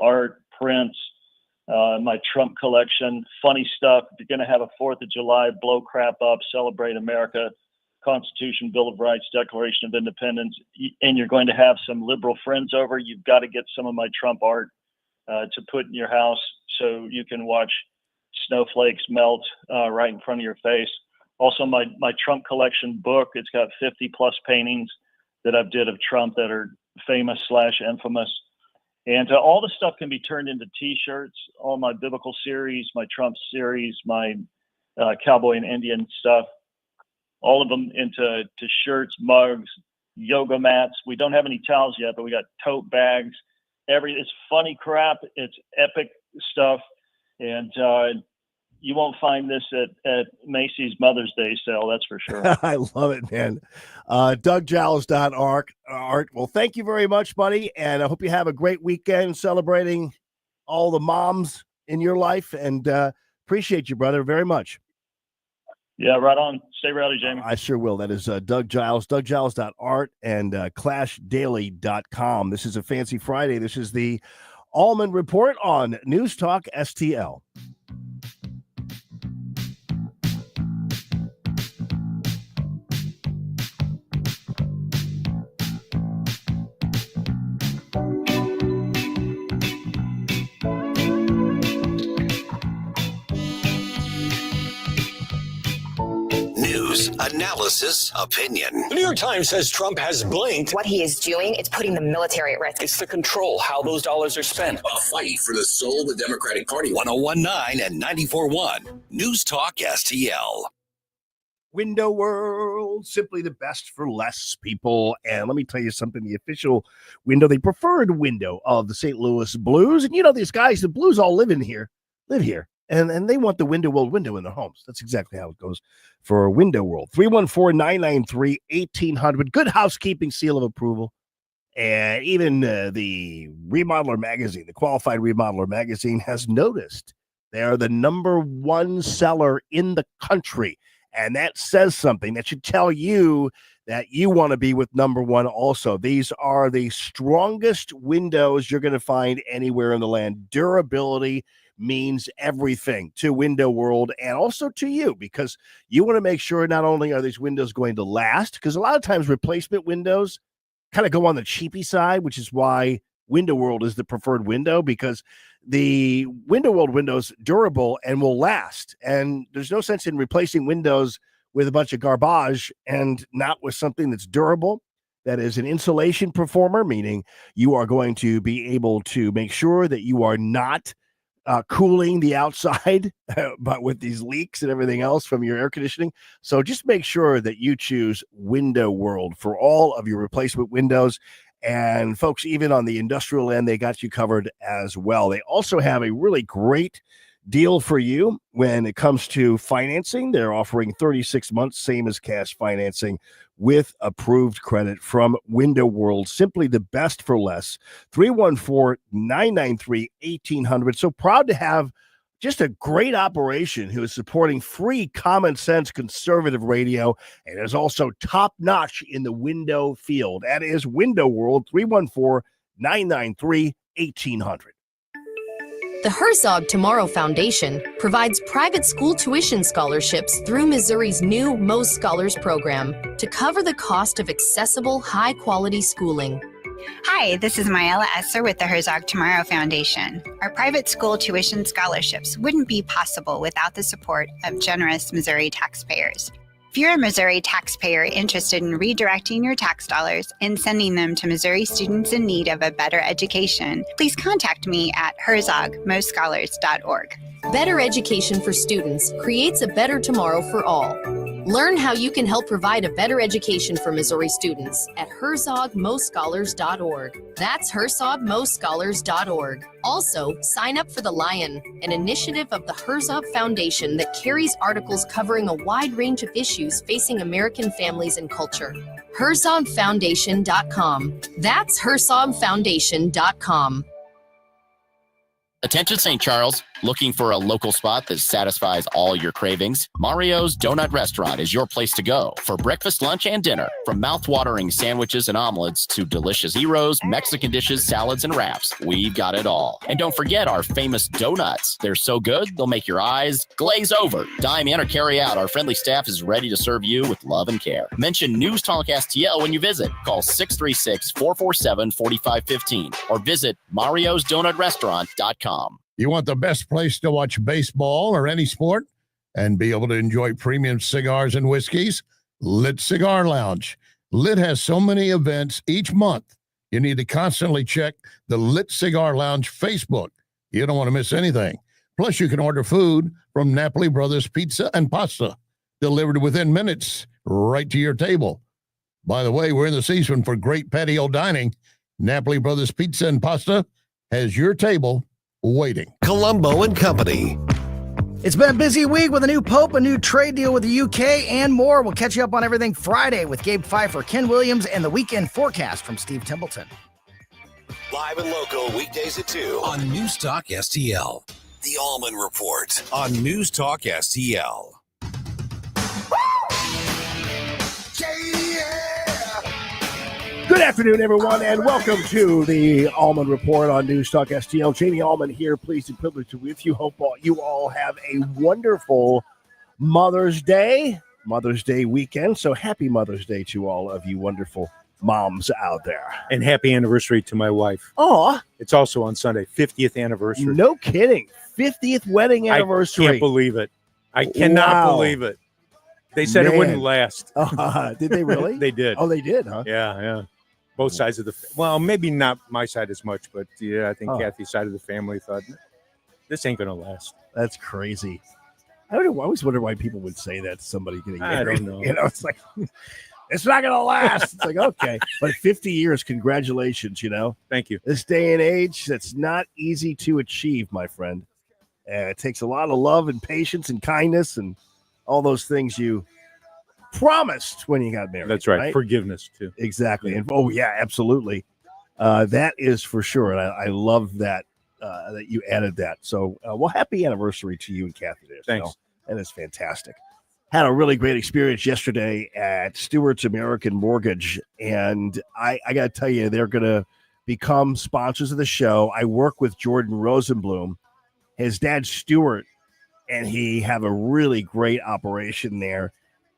art, prints, my Trump collection, funny stuff. If you're going to have a 4th of July, blow crap up, celebrate America, Constitution, Bill of Rights, Declaration of Independence, and you're going to have some liberal friends over, you've got to get some of my Trump art to put in your house so you can watch snowflakes melt right in front of your face. Also, my Trump collection book, it's got 50 plus paintings that I've did of Trump that are famous / infamous. And all the stuff can be turned into T-shirts, all my biblical series, my Trump series, my cowboy and Indian stuff, all of them into shirts, mugs, yoga mats. We don't have any towels yet, but we got tote bags. It's funny crap. It's epic stuff. And you won't find this at Macy's Mother's Day sale, that's for sure. I love it, man. DougGiles.art. Well, thank you very much, buddy. And I hope you have a great weekend celebrating all the moms in your life. And appreciate you, brother, very much. Yeah, right on. Stay rowdy, Jamie. I sure will. That is Doug Giles, DougGiles.art and ClashDaily.com. This is a fancy Friday. This is the Allman Report on News Talk STL. Analysis, opinion. The New York Times says Trump has blinked. What he is doing, it's putting the military at risk. It's the control, how those dollars are spent. A fight for the soul of the Democratic Party. 101.9 and 94.1. News Talk STL. Window World, simply the best for less, people. And let me tell you something, the official window, the preferred window of the St. Louis Blues. And you know, these guys, the Blues all live here. And they want the Window World window in their homes. That's exactly how it goes for Window World. 314-993-1800. Good housekeeping seal of approval. And even the Remodeler magazine, the Qualified Remodeler magazine, has noticed they are the #1 seller in the country. And that says something. That should tell you that you want to be with #1 also. These are the strongest windows you're going to find anywhere in the land. Durability means everything to Window World and also to you, because you want to make sure not only are these windows going to last, because a lot of times replacement windows kind of go on the cheapy side, which is why Window World is the preferred window, because the Window World window's durable and will last. And there's no sense in replacing windows with a bunch of garbage and not with something that's durable. That is an insulation performer, meaning you are going to be able to make sure that you are not cooling the outside, but with these leaks and everything else from your air conditioning. So just make sure that you choose Window World for all of your replacement windows. And folks, even on the industrial end, they got you covered as well. They also have a really great deal for you when it comes to financing. They're offering 36 months, same as cash financing, with approved credit from Window World. Simply the best for less. 314-993-1800. So proud to have just a great operation who is supporting free, common sense conservative radio and is also top notch in the window field. That is Window World. 314-993-1800. The Herzog Tomorrow Foundation provides private school tuition scholarships through Missouri's new Most Scholars program to cover the cost of accessible, high-quality schooling. Hi, this is Maela Esser with the Herzog Tomorrow Foundation. Our private school tuition scholarships wouldn't be possible without the support of generous Missouri taxpayers. If you're a Missouri taxpayer interested in redirecting your tax dollars and sending them to Missouri students in need of a better education, please contact me at herzogmostscholars.org. Better education for students creates a better tomorrow for all. Learn how you can help provide a better education for Missouri students at herzogmoscholars.org. That's herzogmoscholars.org. Also, sign up for The Lion, an initiative of the Herzog Foundation that carries articles covering a wide range of issues facing American families and culture. herzogfoundation.com. That's herzogfoundation.com. Attention St. Charles, looking for a local spot that satisfies all your cravings? Mario's Donut Restaurant is your place to go for breakfast, lunch, and dinner. From mouth-watering sandwiches and omelets to delicious gyros, Mexican dishes, salads, and wraps, we've got it all. And don't forget our famous donuts. They're so good, they'll make your eyes glaze over. Dine in or carry out, our friendly staff is ready to serve you with love and care. Mention News Talk STL when you visit. Call 636-447-4515 or visit mariosdonutrestaurant.com. You want the best place to watch baseball or any sport and be able to enjoy premium cigars and whiskeys? Lit Cigar Lounge. Lit has so many events each month. You need to constantly check the Lit Cigar Lounge Facebook. You don't want to miss anything. Plus, you can order food from Napoli Brothers Pizza and Pasta, delivered within minutes right to your table. By the way, we're in the season for great patio dining. Napoli Brothers Pizza and Pasta has your table waiting. Colombo and Company. It's been a busy week with a new pope, a new trade deal with the UK, and more. We'll catch you up on everything Friday with Gabe Pfeiffer, Ken Williams, and the weekend forecast from Steve Templeton. Live and local weekdays at 2 on News Talk STL. The Allman Report on News Talk STL. Good afternoon, everyone, and welcome to the Allman Report on News Talk STL. Jamie Allman here, pleased and privileged to be with you. Hope you all have a wonderful Mother's Day weekend. So happy Mother's Day to all of you wonderful moms out there. And happy anniversary to my wife. Oh, it's also on Sunday, 50th anniversary. No kidding. 50th wedding anniversary. I can't believe it. I cannot believe it. They said it wouldn't last. Did they really? They did. Oh, they did, huh? Yeah. Both sides of well, maybe not my side as much, but yeah, I think Kathy's side of the family thought, this ain't going to last. That's crazy. I always wonder why people would say that to somebody getting married. I don't know. You know, it's like, it's not going to last. It's like, okay. But 50 years, congratulations, you know. Thank you. This day and age, that's not easy to achieve, my friend. It takes a lot of love and patience and kindness and all those things you promised when you got married. That's right. Forgiveness, too. Exactly. Yeah. And oh, yeah, absolutely. That is for sure. And I love that that you added that. So, well, happy anniversary to you and Kathy there. Thanks. So, that is fantastic. Had a really great experience yesterday at Stewart's American Mortgage. And I got to tell you, they're going to become sponsors of the show. I work with Jordan Rosenblum, his dad, Stewart, and he have a really great operation there.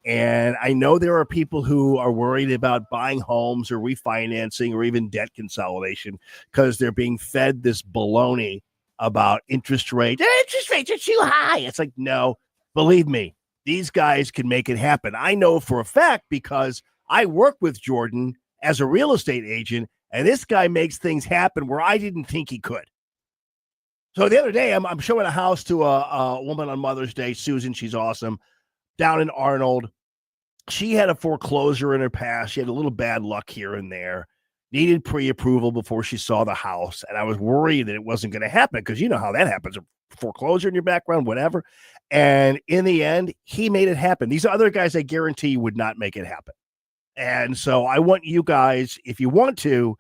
And I know there are people who are worried about buying homes or refinancing or even debt consolidation because they're being fed this baloney about interest rates. Interest rates are too high. It's like, no, believe me, these guys can make it happen. I know for a fact because I work with Jordan as a real estate agent, and this guy makes things happen where I didn't think he could. So the other day, I'm showing a house to a woman on Mother's Day, Susan. She's awesome. Down in Arnold. She had a foreclosure in her past. She had a little bad luck here and there. Needed pre-approval before she saw the house. And I was worried that it wasn't going to happen because you know how that happens. A foreclosure in your background, whatever. And in the end, he made it happen. These other guys, I guarantee you, would not make it happen. And so I want you guys, if you want to,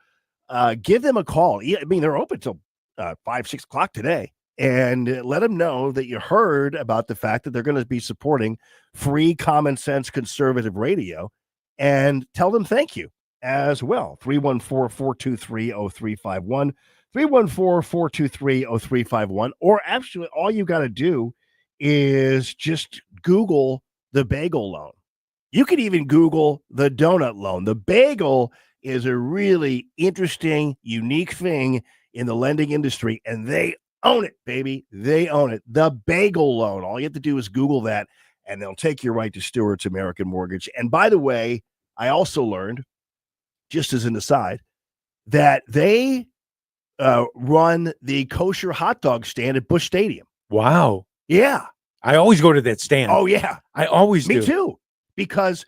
give them a call. I mean, they're open till 5, 6 o'clock today. And let them know that you heard about the fact that they're going to be supporting free common sense conservative radio, and tell them thank you as well. 314-423-0351, 314-423-0351. Or actually, all you got to do is just Google the bagel loan. You could even Google the donut loan. The bagel is a really interesting, unique thing in the lending industry, and they own it, baby. They own it. The bagel loan. All you have to do is Google that, and they'll take you right to Stewart's American Mortgage. And by the way, I also learned, just as an aside, that they run the kosher hot dog stand at Busch Stadium. Wow. Yeah. I always go to that stand. Oh, yeah. I always do. Me too. because,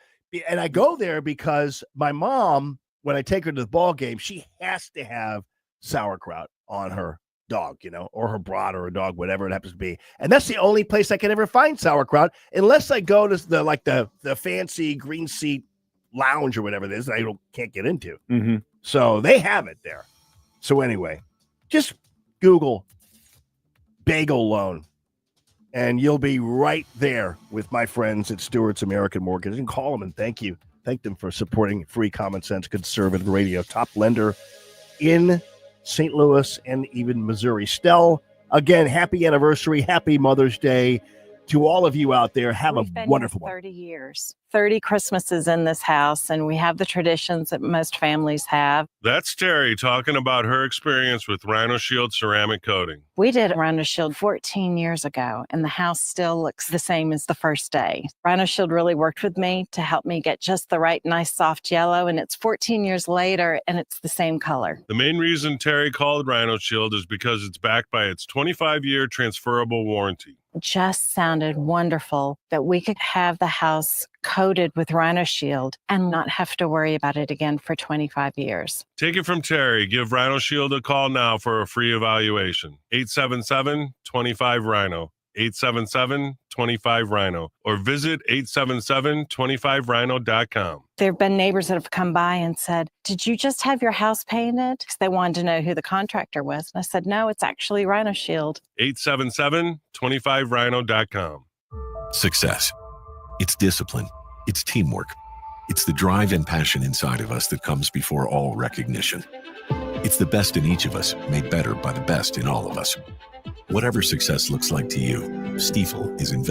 and I go there because my mom, when I take her to the ball game, she has to have sauerkraut on her dog, or her brat or her dog, whatever it happens to be. And that's the only place I can ever find sauerkraut, unless I go to the fancy green seat lounge or whatever it is that I can't get into. Mm-hmm. So they have it there. So anyway, just Google bagel loan, and you'll be right there with my friends at Stewart's American Mortgage. And call them and thank them for supporting free, common sense, conservative radio. Top lender in St. Louis and even Missouri. Stell, again, happy anniversary, happy Mother's Day to all of you out there. Have We've a been wonderful here one. 30 years, 30 Christmases in this house, and we have the traditions that most families have. That's Terry talking about her experience with Rhino Shield ceramic coating. We did Rhino Shield 14 years ago, and the house still looks the same as the first day. Rhino Shield really worked with me to help me get just the right, nice, soft yellow, and it's 14 years later, and it's the same color. The main reason Terry called Rhino Shield is because it's backed by its 25-year transferable warranty. Just sounded wonderful that we could have the house coated with Rhino Shield and not have to worry about it again for 25 years. Take it from Terry. Give Rhino Shield a call now for a free evaluation. 877-25-RHINO. 877-25-RHINO. Or visit 877-25rhino.com. There have been neighbors that have come by and said, "Did you just have your house painted?" Because they wanted to know who the contractor was. And I said, "No, it's actually Rhino Shield." 877-25rhino.com. Success. It's discipline. It's teamwork. It's the drive and passion inside of us that comes before all recognition. It's the best in each of us, made better by the best in all of us. Whatever success looks like to you, Stiefel is invested.